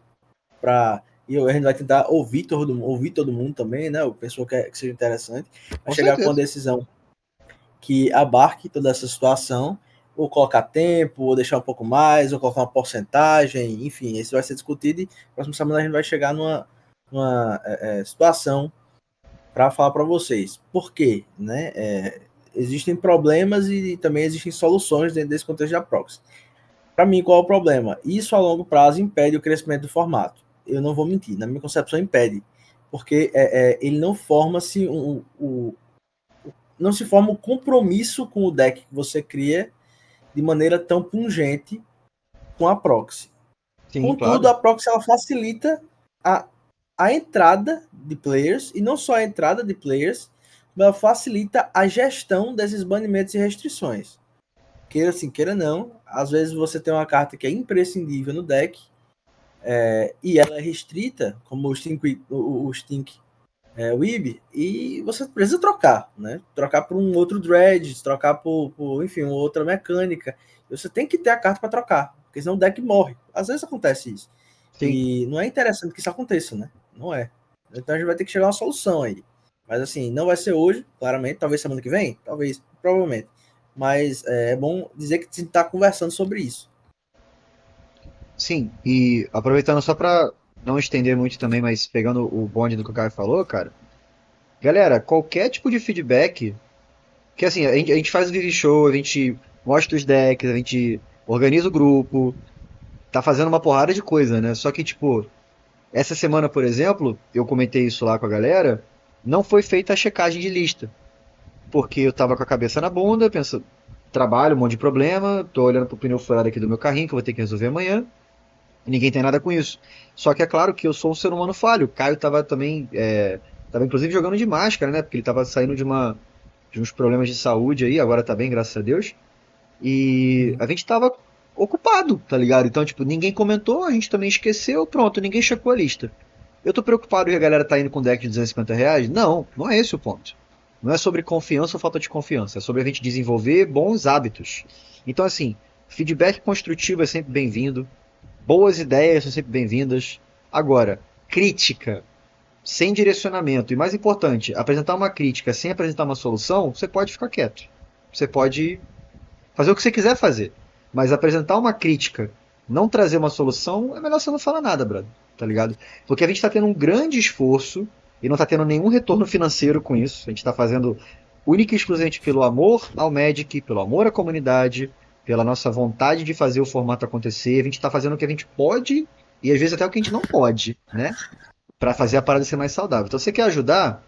e a gente vai tentar ouvir todo mundo também, né, o pessoal que seja interessante, vai Com chegar com uma certeza. decisão que abarque toda essa situação ou colocar tempo, ou deixar um pouco mais, ou colocar uma porcentagem, enfim, isso vai ser discutido e na próxima semana a gente vai chegar numa situação para falar para vocês. Por quê? Né? Existem problemas e também existem soluções dentro desse contexto de proxy. Para mim, qual é o problema? Isso a longo prazo impede o crescimento do formato. Eu não vou mentir, na minha concepção impede, porque ele não forma-se não se forma um compromisso com o deck que você cria de maneira tão pungente com a proxy. Sim, Contudo, claro. a proxy ela facilita a entrada de players, e não só a entrada de players, mas ela facilita a gestão desses banimentos e restrições. Queira sim, queira não, às vezes você tem uma carta que é imprescindível no deck, e ela é restrita, como o Stink Weeb, e você precisa trocar, né? Trocar por um outro Dredge, trocar por enfim, uma outra mecânica. Você tem que ter a carta para trocar, porque senão o deck morre. Às vezes acontece isso. Sim. E não é interessante que isso aconteça, né? Não é. Então a gente vai ter que chegar a uma solução aí. Mas assim, não vai ser hoje, claramente, talvez semana que vem, talvez, provavelmente. Mas é bom dizer que a gente está conversando sobre isso. Sim, e aproveitando só pra não estender muito também, mas pegando o bonde do que o Caio falou, cara. Galera, qualquer tipo de feedback, que assim, a gente faz o VV Show, a gente mostra os decks, a gente organiza o grupo, tá fazendo uma porrada de coisa, né? Só que, tipo, essa semana, por exemplo, eu comentei isso lá com a galera, não foi feita a checagem de lista. Porque eu tava com a cabeça na bunda, pensando, trabalho, um monte de problema, tô olhando pro pneu furado aqui do meu carrinho, que eu vou ter que resolver amanhã. Ninguém tem nada com isso. Só que é claro que eu sou um ser humano falho. O Caio tava também, tava inclusive jogando de máscara, né? Porque ele tava saindo de uns problemas de saúde aí, agora tá bem, graças a Deus. E a gente tava ocupado, tá ligado? Então, tipo, ninguém comentou, a gente também esqueceu, pronto, ninguém checou a lista. Eu tô preocupado que a galera tá indo com deck de R$ 250? Não, não é esse o ponto. Não é sobre confiança ou falta de confiança, é sobre a gente desenvolver bons hábitos. Então, assim, feedback construtivo é sempre bem-vindo. Boas ideias são sempre bem-vindas. Agora, crítica sem direcionamento e, mais importante, apresentar uma crítica sem apresentar uma solução, você pode ficar quieto. Você pode fazer o que você quiser fazer. Mas apresentar uma crítica, não trazer uma solução, é melhor você não falar nada, brother. Tá ligado? Porque a gente está tendo um grande esforço e não está tendo nenhum retorno financeiro com isso. A gente está fazendo única e exclusivamente pelo amor ao Magic, pelo amor à comunidade, pela nossa vontade de fazer o formato acontecer. A gente está fazendo o que a gente pode e às vezes até o que a gente não pode, né? Para fazer a parada ser mais saudável. Então, se você quer ajudar,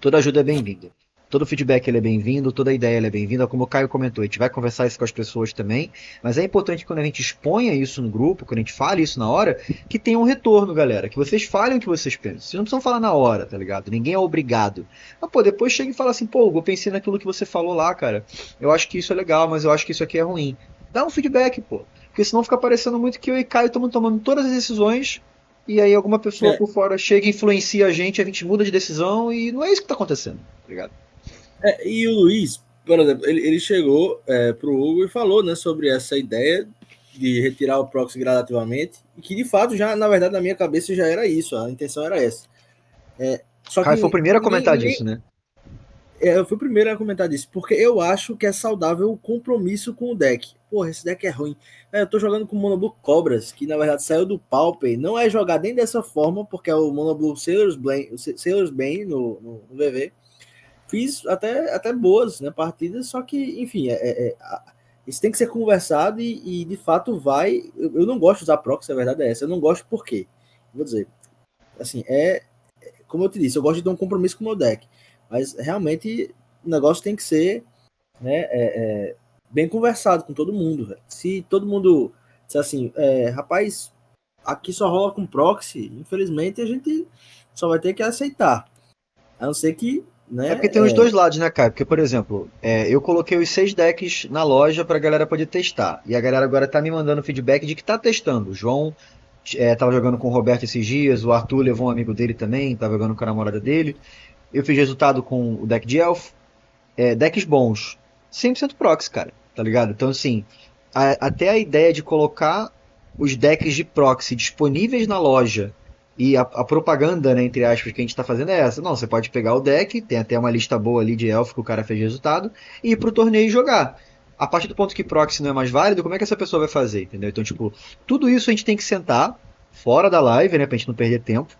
toda ajuda é bem-vinda. Todo feedback ele é bem-vindo, toda ideia ele é bem-vinda, como o Caio comentou, a gente vai conversar isso com as pessoas também, mas é importante que quando a gente exponha isso no grupo, quando a gente fale isso na hora, que tenha um retorno, galera, que vocês falem o que vocês pensam. Vocês não precisam falar na hora, tá ligado? Ninguém é obrigado. Mas, pô, depois chega e fala assim, pô, eu pensei naquilo que você falou lá, cara, eu acho que isso é legal, mas eu acho que isso aqui é ruim. Dá um feedback, pô, porque senão fica parecendo muito que eu e Caio estamos tomando todas as decisões e aí alguma pessoa por fora chega e influencia a gente muda de decisão e não é isso que tá acontecendo, tá ligado? E o Luiz, por exemplo, ele chegou para o Hugo e falou, né, sobre essa ideia de retirar o proxy gradativamente, e que de fato já, na verdade, na minha cabeça já era isso, a intenção era essa. Só Caio que foi o primeiro a comentar disso, né? Eu fui o primeiro a comentar disso, porque eu acho que é saudável o compromisso com o deck. Porra, esse deck é ruim. Eu tô jogando com o Monoblue Cobras, que na verdade saiu do Pauper. Não é jogar nem dessa forma, porque é o Monoblue Sailor's Bane no VV. Fiz até boas, né, partidas, só que, enfim, isso tem que ser conversado e de fato vai. Eu não gosto de usar proxy, a verdade é essa. Eu não gosto por quê? Vou dizer. Assim, como eu te disse, eu gosto de ter um compromisso com o meu deck. Mas realmente o negócio tem que ser, né, bem conversado com todo mundo. Véio. Se todo mundo disser assim, rapaz, aqui só rola com proxy, infelizmente a gente só vai ter que aceitar. A não ser que. Né, porque tem os dois lados, né, Caio? Porque, por exemplo, eu coloquei os 6 decks na loja pra galera poder testar. E a galera agora tá me mandando feedback de que tá testando. O João tava jogando com o Roberto esses dias, o Arthur levou um amigo dele também, tava jogando com a namorada dele. Eu fiz resultado com o deck de Elf. Decks bons. 100% proxy, cara. Tá ligado? Então, assim, até a ideia de colocar os decks de proxy disponíveis na loja e a propaganda, né, entre aspas, que a gente tá fazendo é essa. Não, você pode pegar o deck, tem até uma lista boa ali de Elf que o cara fez resultado, e ir pro torneio e jogar. a partir do ponto que proxy não é mais válido, como é que essa pessoa vai fazer, entendeu? Então, tipo, tudo isso a gente tem que sentar fora da live, né, pra gente não perder tempo,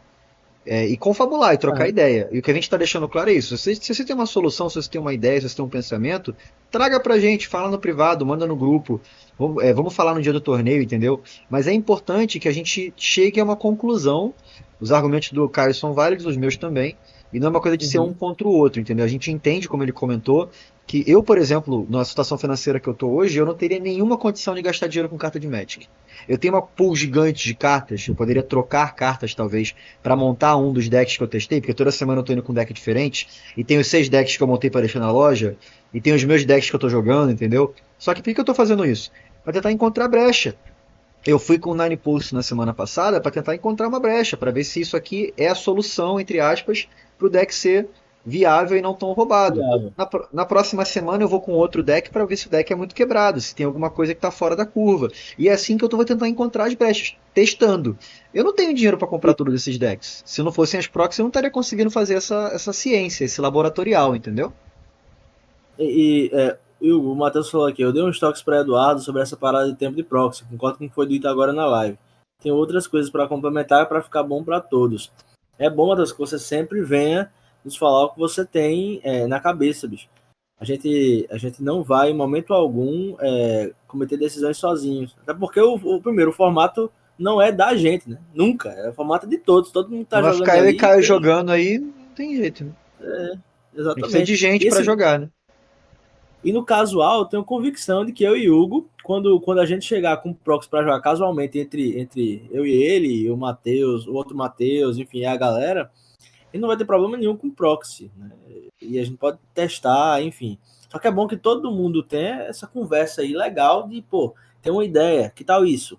e confabular e trocar ideia. E o que a gente está deixando claro é isso. Se você tem uma solução, se você tem uma ideia, se você tem um pensamento, traga pra gente, fala no privado, manda no grupo. Vamos falar no dia do torneio, entendeu? Mas é importante que a gente chegue a uma conclusão. Os argumentos do Caio são válidos, os meus também. E não é uma coisa de ser um contra o outro, entendeu? A gente entende, como ele comentou, que eu, por exemplo, na situação financeira que eu tô hoje, eu não teria nenhuma condição de gastar dinheiro com carta de Magic. Eu tenho uma pool gigante de cartas, eu poderia trocar cartas talvez para montar um dos decks que eu testei, porque toda semana eu tô indo com um deck diferente, e tenho 6 decks que eu montei para deixar na loja, e tem os meus decks que eu tô jogando, entendeu? Só que por que eu tô fazendo isso? Para tentar encontrar brecha. Eu fui com o Nine Pulse na semana passada para tentar encontrar uma brecha, para ver se isso aqui é a solução, entre aspas, para o deck ser viável e não tão roubado. Na próxima semana eu vou com outro deck para ver se o deck é muito quebrado, se tem alguma coisa que está fora da curva. E é assim que eu vou tentar encontrar as brechas, testando. Eu não tenho dinheiro para comprar todos esses decks. Se não fossem as proxies, eu não estaria conseguindo fazer essa ciência, esse laboratorial, entendeu? E o Matheus falou aqui, eu dei uns toques para Eduardo sobre essa parada de tempo de proxy, concordo com o que foi dito agora na live. Tem outras coisas para complementar para ficar bom para todos. É bom, Matheus, que você sempre venha nos falar o que você tem na cabeça, bicho. A gente não vai, em momento algum, cometer decisões sozinhos. Até porque o primeiro formato não é da gente, né? Nunca. É o formato de todos. Todo mundo tá jogando. Vai ficar eu e Caio jogando aí, não tem jeito, né? Exatamente. Tem que ser de gente para jogar, né? E no casual, eu tenho convicção de que eu e Hugo, quando a gente chegar com o proxy para jogar casualmente entre eu e ele, o Matheus, o outro Matheus, enfim, a galera, ele não vai ter problema nenhum com proxy, né? E a gente pode testar, enfim. Só que é bom que todo mundo tenha essa conversa aí legal de, pô, tem uma ideia, que tal isso?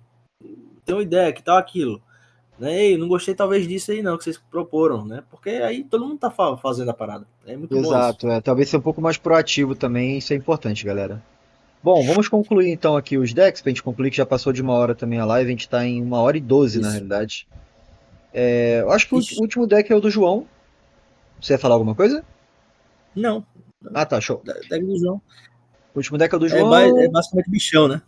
Tem uma ideia, que tal aquilo? Né? Ei, não gostei talvez disso aí não, que vocês proporam, né? Porque aí todo mundo tá fazendo a parada. É muito bom isso. Exato, talvez ser um pouco mais proativo também, isso é importante, galera. Bom, vamos concluir então aqui os decks, pra gente concluir que já passou de 1 hora também a live, a gente tá em 1h12 na realidade. Eu acho que o último deck é o do João. Você ia falar alguma coisa? Não. Ah, tá, show. Deck do João. O último deck é o do João. É basicamente bichão, né?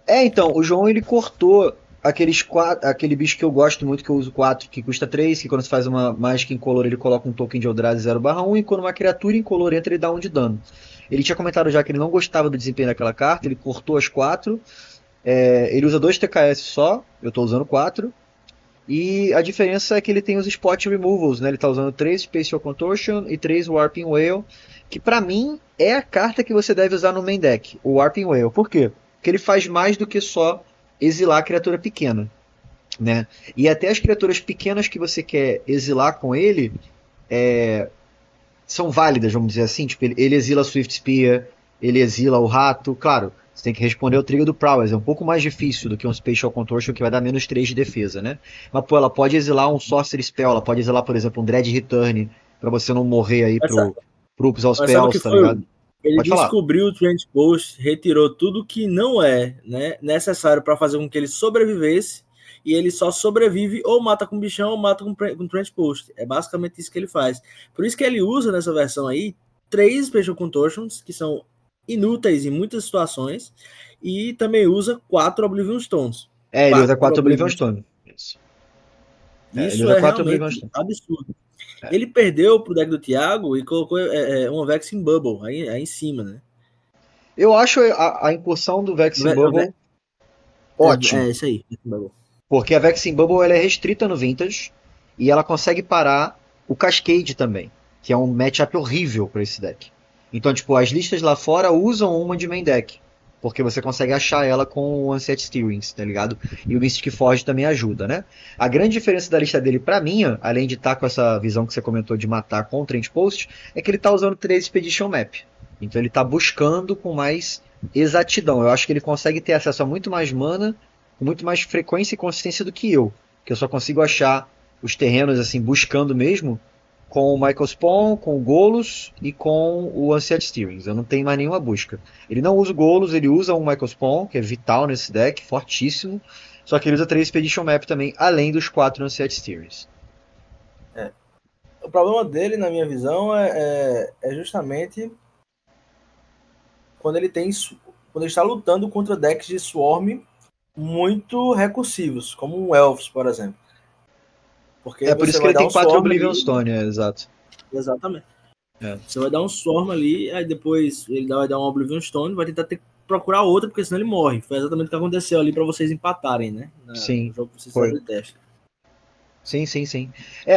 Então, o João ele cortou aquele bicho que eu gosto muito, que eu uso 4, que custa 3, que quando você faz uma mágica incolor ele coloca um token de Eldrazi 0/1, e quando uma criatura incolor entra ele dá 1 de dano. Ele tinha comentado já que ele não gostava do desempenho daquela carta, ele cortou as 4, ele usa 2 TKS só, eu estou usando 4, e a diferença é que ele tem os Spot Removals, né? Ele está usando 3 Spatial Contortion e 3 Warping Whale, que pra mim é a carta que você deve usar no main deck, o Warping Whale. Por quê? Porque ele faz mais do que só exilar a criatura pequena, né? E até as criaturas pequenas que você quer exilar com ele são válidas, vamos dizer assim. Tipo, ele exila Swift Spear, ele exila o rato. Claro, você tem que responder o trigger do Prowess. É um pouco mais difícil do que um Spatial Contortion que vai dar menos 3 de defesa, né? Mas, pô, ela pode exilar um Sorcery Spell, ela pode exilar, por exemplo, um Dread Return, pra você não morrer aí pro Upsal Spells, tá ligado? Ele descobriu o Transpose, retirou tudo que não é, né, necessário para fazer com que ele sobrevivesse, e ele só sobrevive ou mata com bichão ou mata com Transpose. É basicamente isso que ele faz. Por isso que ele usa nessa versão aí 3 Special Contortions, que são inúteis em muitas situações, e também usa 4 Oblivion Stones. Ele usa 4 Oblivion Stones. Isso é realmente absurdo. Ele perdeu pro deck do Thiago e colocou uma Vexing Bubble aí em cima, né? Eu acho a incursão do Vexing Bubble ótimo. É isso aí. Porque a Vexing Bubble ela é restrita no Vintage e ela consegue parar o Cascade também, que é um matchup horrível para esse deck. Então, tipo, as listas lá fora usam uma de main deck, porque você consegue achar ela com o Unset Steerings, tá ligado? E o Mystic Forge também ajuda, né? A grande diferença da lista dele pra mim, além de estar com essa visão que você comentou de matar com o Trench Post, é que ele tá usando 3 Expedition Map. Então ele tá buscando com mais exatidão. Eu acho que ele consegue ter acesso a muito mais mana, com muito mais frequência e consistência do que eu. Que eu só consigo achar os terrenos assim, buscando mesmo, com o Michael Spawn, com o Golos e com o Unset Steerings. Eu não tenho mais nenhuma busca. Ele não usa o Golos, ele usa um Michael Spawn, que é vital nesse deck, fortíssimo. Só que ele usa 3 Expedition Map também, além dos 4 Unset Steerings. O problema dele, na minha visão, é justamente quando ele está lutando contra decks de Swarm muito recursivos, como um Elves, por exemplo. Porque por você isso que vai ele dar tem um 4 Swarm Oblivion ali. Stone, exato. Exatamente. É. Você vai dar um Swarm ali, aí depois ele vai dar um Oblivion Stone, vai tentar procurar outra, porque senão ele morre. Foi exatamente o que aconteceu ali para vocês empatarem, né? Sim, No jogo que vocês foi. fizeram de teste. Sim.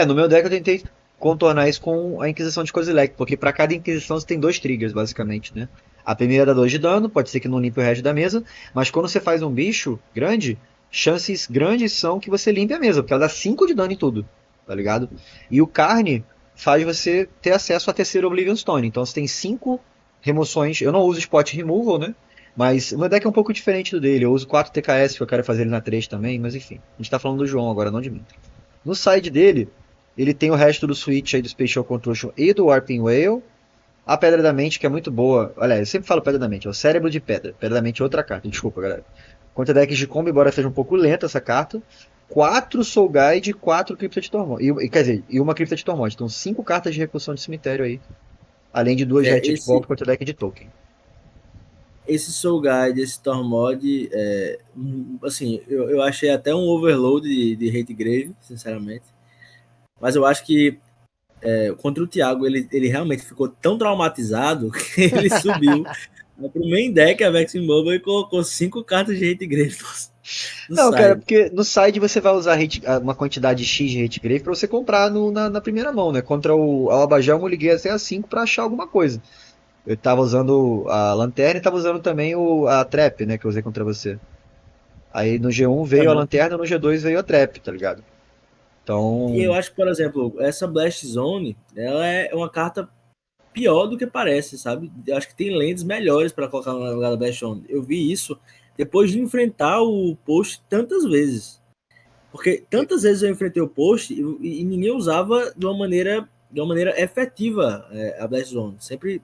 No meu deck eu tentei contornar isso com a Inquisição de Kozilek, porque para cada Inquisição você tem 2 triggers, basicamente, né? A primeira dá 2 de dano, pode ser que não limpe o resto da mesa, mas quando você faz um bicho grande, chances grandes são que você limpe a mesa, porque ela dá 5 de dano em tudo, tá ligado? E o Carne faz você ter acesso à terceira Oblivion Stone, então você tem 5 remoções. Eu não uso Spot Removal, né? Mas o meu deck é um pouco diferente do dele, eu uso 4 TKS, que eu quero fazer ele na 3 também, mas enfim. A gente tá falando do João agora, não de mim. No side dele, ele tem o resto do Switch aí do Spatial Construction e do Warping Whale. A Pedra da Mente, que é muito boa. Olha, eu sempre falo Pedra da Mente, é o Cérebro de Pedra. Pedra da Mente é outra carta, desculpa, galera. Contra decks de combo, embora seja um pouco lenta essa carta. 4 Soul Guide e 4 Cripta de Tormod. Quer dizer, e uma Cripta de Tormod. Então 5 cartas de recursão de cemitério aí. Além de 2 Jet Bomb contra deck de token. Esse Soul Guide, esse Tormod, assim, eu achei até um overload de Hate Grave, sinceramente. Mas eu acho que contra o Thiago, ele realmente ficou tão traumatizado que ele subiu pro main deck a Vexing Bubble e colocou 5 cartas de Hate Grave no Não, side. cara, porque no side você vai usar uma quantidade X de Hate Grave pra você comprar na primeira mão, né? Contra o Alabajal eu liguei até a 5 pra achar alguma coisa. Eu tava usando a lanterna e tava usando também a trap, né, que eu usei contra você. Aí no G1 veio a lanterna, no G2 veio a trap, tá ligado? Então. E eu acho que, por exemplo, essa Blast Zone, ela é uma carta pior do que parece, sabe? Eu acho que tem lentes melhores para colocar no lugar da Blast Zone. Eu vi isso depois de enfrentar o post tantas vezes. Porque tantas vezes eu enfrentei o post e ninguém usava de uma maneira efetiva a Blast Zone. Sempre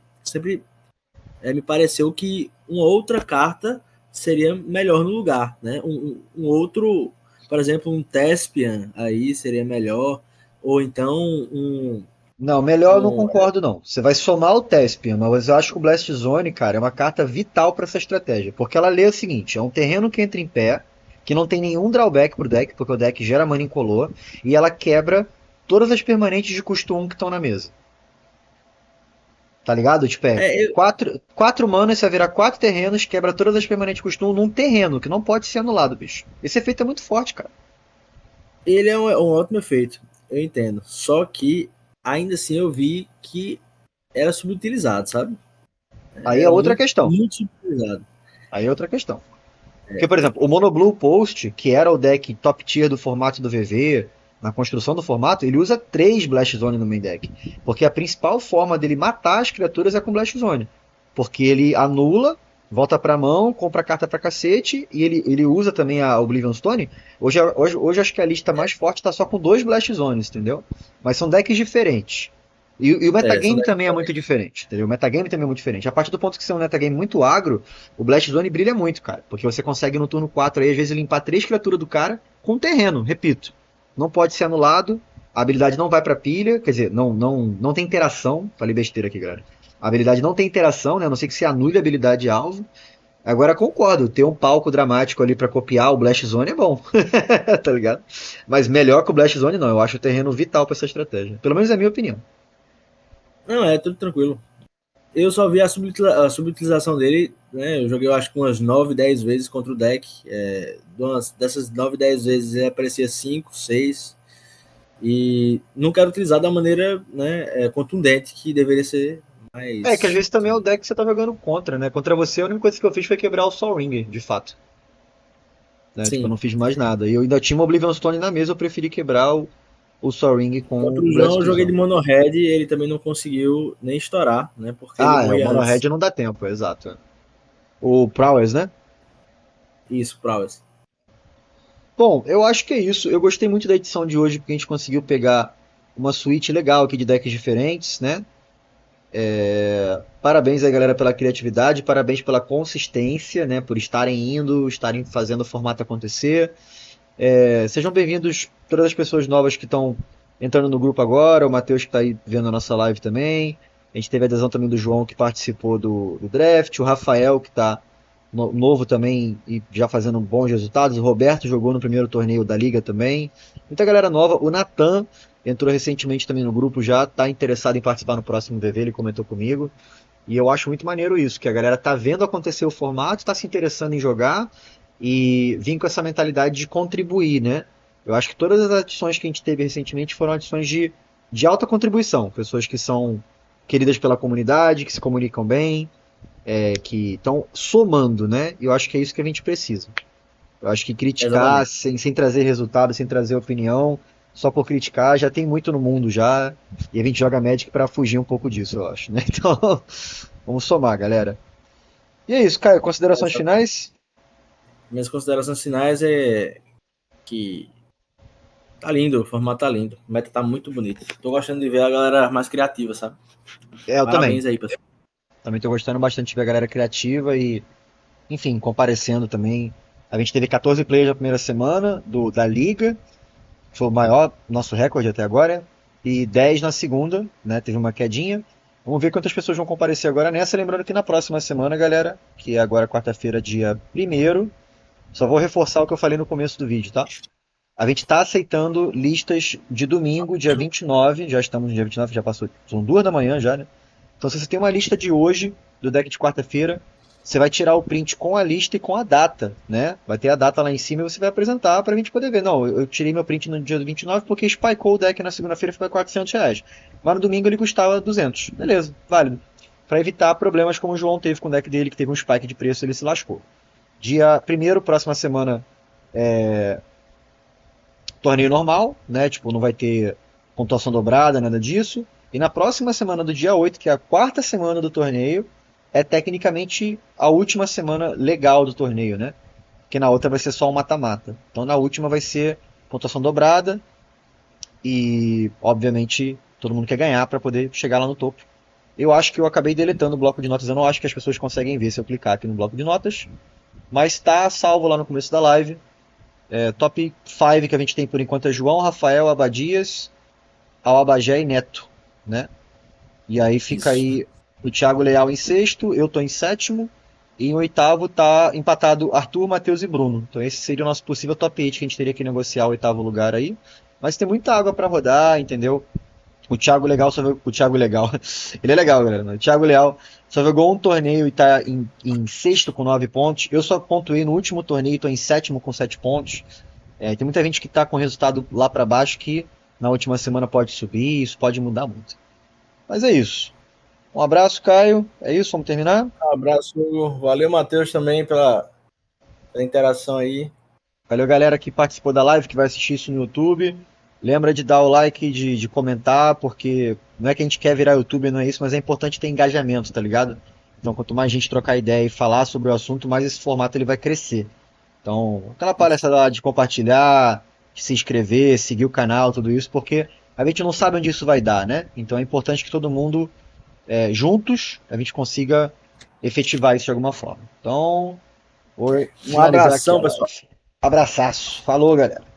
me pareceu que uma outra carta seria melhor no lugar, né? Um outro, por exemplo, um Thespian aí seria melhor, ou então Não, melhor eu não concordo não. Você vai somar o Thespian, mas eu acho que o Blast Zone, cara, é uma carta vital para essa estratégia. Porque ela lê o seguinte, é um terreno que entra em pé, que não tem nenhum drawback pro deck, porque o deck gera mana incolor, e ela quebra todas as permanentes de custo 1 que estão na mesa. Tá ligado? Tipo, 4 manas, você vai virar 4 terrenos, quebra todas as permanentes de custo 1 num terreno, que não pode ser anulado, bicho. Esse efeito é muito forte, cara. Ele é um ótimo efeito, eu entendo. Só que, ainda assim, eu vi que era subutilizado, sabe? Aí é outra questão. Muito subutilizado. Aí é outra questão. Porque, por exemplo, o Mono Blue Post, que era o deck top tier do formato do VV, na construção do formato, ele usa 3 Blast Zone no main deck. Porque a principal forma dele matar as criaturas é com Blast Zone. Porque ele anula, volta pra mão, compra carta pra cacete, e ele usa também a Oblivion Stone. Hoje acho que a lista mais forte tá só com 2 Blast Zones, entendeu? Mas são decks diferentes. E o metagame também é muito diferente, entendeu? O metagame também é muito diferente. A partir do ponto que você é um metagame muito agro, o Blast Zone brilha muito, cara. Porque você consegue no turno 4 aí, às vezes, limpar 3 criaturas do cara com terreno, repito. Não pode ser anulado, a habilidade não vai pra pilha, quer dizer, não tem interação. Falei besteira aqui, galera. A habilidade não tem interação, né? A não ser que você anule a habilidade de alvo. Agora concordo, ter um palco dramático ali pra copiar o Blast Zone é bom. Tá ligado? Mas melhor que o Blast Zone não, eu acho o terreno vital pra essa estratégia. Pelo menos é a minha opinião. Não, é tudo tranquilo. Eu só vi a subutilização dele, né? Eu joguei, eu acho que umas 9, 10 vezes contra o deck. Dessas 9, 10 vezes ele aparecia 5, 6. E nunca era utilizado da maneira, né, contundente que deveria ser. Mas... que às vezes também é o deck que você tá jogando contra, né? Contra você, a única coisa que eu fiz foi quebrar o Sol Ring, de fato. Né? Tipo, eu não fiz mais nada. E eu ainda tinha uma Oblivion Stone na mesa, eu preferi quebrar o Sol Ring com contra o João, eu joguei de Mono Red e ele também não conseguiu nem estourar, né? Porque ele o Mono Red não dá tempo, exato. O Prowess, né? Isso, Prowess. Bom, eu acho que é isso. Eu gostei muito da edição de hoje, porque a gente conseguiu pegar uma suíte legal aqui de decks diferentes, né? Parabéns aí, galera, pela criatividade, parabéns pela consistência, né? Por estarem fazendo o formato acontecer. Sejam bem-vindos todas as pessoas novas que estão entrando no grupo agora, o Matheus que está aí vendo a nossa live também. A gente teve a adesão também do João, que participou do draft, o Rafael, que está novo também e já fazendo bons resultados. O Roberto jogou no primeiro torneio da Liga também. Muita galera nova. O Natan entrou recentemente também no grupo, já está interessado em participar no próximo VV, ele comentou comigo. E eu acho muito maneiro isso, que a galera tá vendo acontecer o formato, está se interessando em jogar e vim com essa mentalidade de contribuir, né? Eu acho que todas as adições que a gente teve recentemente foram adições de alta contribuição. Pessoas que são queridas pela comunidade, que se comunicam bem, que estão somando, né? E eu acho que é isso que a gente precisa. Eu acho que criticar sem trazer resultado, sem trazer opinião, só por criticar, já tem muito no mundo já. E a gente joga Magic pra fugir um pouco disso, eu acho, né? Então, vamos somar, galera. E é isso, Caio, considerações finais? Minhas considerações finais é que tá lindo, o formato tá lindo. O meta tá muito bonito. Tô gostando de ver a galera mais criativa, sabe? Eu Parabéns também. aí, pessoal. Também tô gostando bastante de ver a galera criativa e, enfim, comparecendo também. A gente teve 14 players na primeira semana da Liga, foi o maior, nosso recorde até agora, e 10 na segunda, né? Teve uma quedinha. Vamos ver quantas pessoas vão comparecer agora nessa. Lembrando que na próxima semana, galera, que é agora quarta-feira, dia 1º, só vou reforçar o que eu falei no começo do vídeo, tá? A gente está aceitando listas de domingo, dia 29, já estamos no dia 29, já passou, são 2 da manhã já, né? Então se você tem uma lista de hoje, do deck de quarta-feira, você vai tirar o print com a lista e com a data, né? Vai ter a data lá em cima e você vai apresentar para a gente poder ver. Não, eu tirei meu print no dia 29 porque spikeou o deck na segunda-feira e ficou R$400. Mas no domingo ele custava 200. Beleza, válido. Para evitar problemas como o João teve com o deck dele, que teve um spike de preço e ele se lascou. Dia 1º, próxima semana, torneio normal, né? Tipo, não vai ter pontuação dobrada, nada disso. E na próxima semana do dia 8, que é a quarta semana do torneio, é tecnicamente a última semana legal do torneio, né? Porque na outra vai ser só um mata-mata. Então na última vai ser pontuação dobrada e, obviamente, todo mundo quer ganhar para poder chegar lá no topo. Eu acho que eu acabei deletando o bloco de notas, eu não acho que as pessoas conseguem ver se eu clicar aqui no bloco de notas, mas está salvo lá no começo da live. Top 5 que a gente tem por enquanto é João, Rafael, Abadias, Alabagé e Neto, né? E aí fica aí o Thiago Leal em sexto, eu tô em sétimo, e em oitavo tá empatado Arthur, Matheus e Bruno. Então esse seria o nosso possível top 8 que a gente teria que negociar o oitavo lugar aí. Mas tem muita água para rodar, entendeu? O Thiago Legal só o Thiago Legal. Ele é legal, galera. O Thiago Leal só jogou um torneio e tá em sexto com 9 pontos. Eu só pontuei no último torneio e tô em sétimo com 7 pontos. Tem muita gente que tá com resultado lá para baixo que na última semana pode subir, isso pode mudar muito. Mas é isso. Um abraço, Caio. É isso, vamos terminar? Um abraço, Hugo. Valeu, Matheus, também pela interação aí. Valeu, galera que participou da live, que vai assistir isso no YouTube. Lembra de dar o like, de comentar, porque não é que a gente quer virar YouTube, não é isso, mas é importante ter engajamento, tá ligado? Então, quanto mais gente trocar ideia e falar sobre o assunto, mais esse formato ele vai crescer. Então, aquela palestra de compartilhar, de se inscrever, seguir o canal, tudo isso, porque a gente não sabe onde isso vai dar, né? Então é importante que todo mundo, juntos, a gente consiga efetivar isso de alguma forma. Então, um abração, pessoal. Abraçaço. Falou, galera.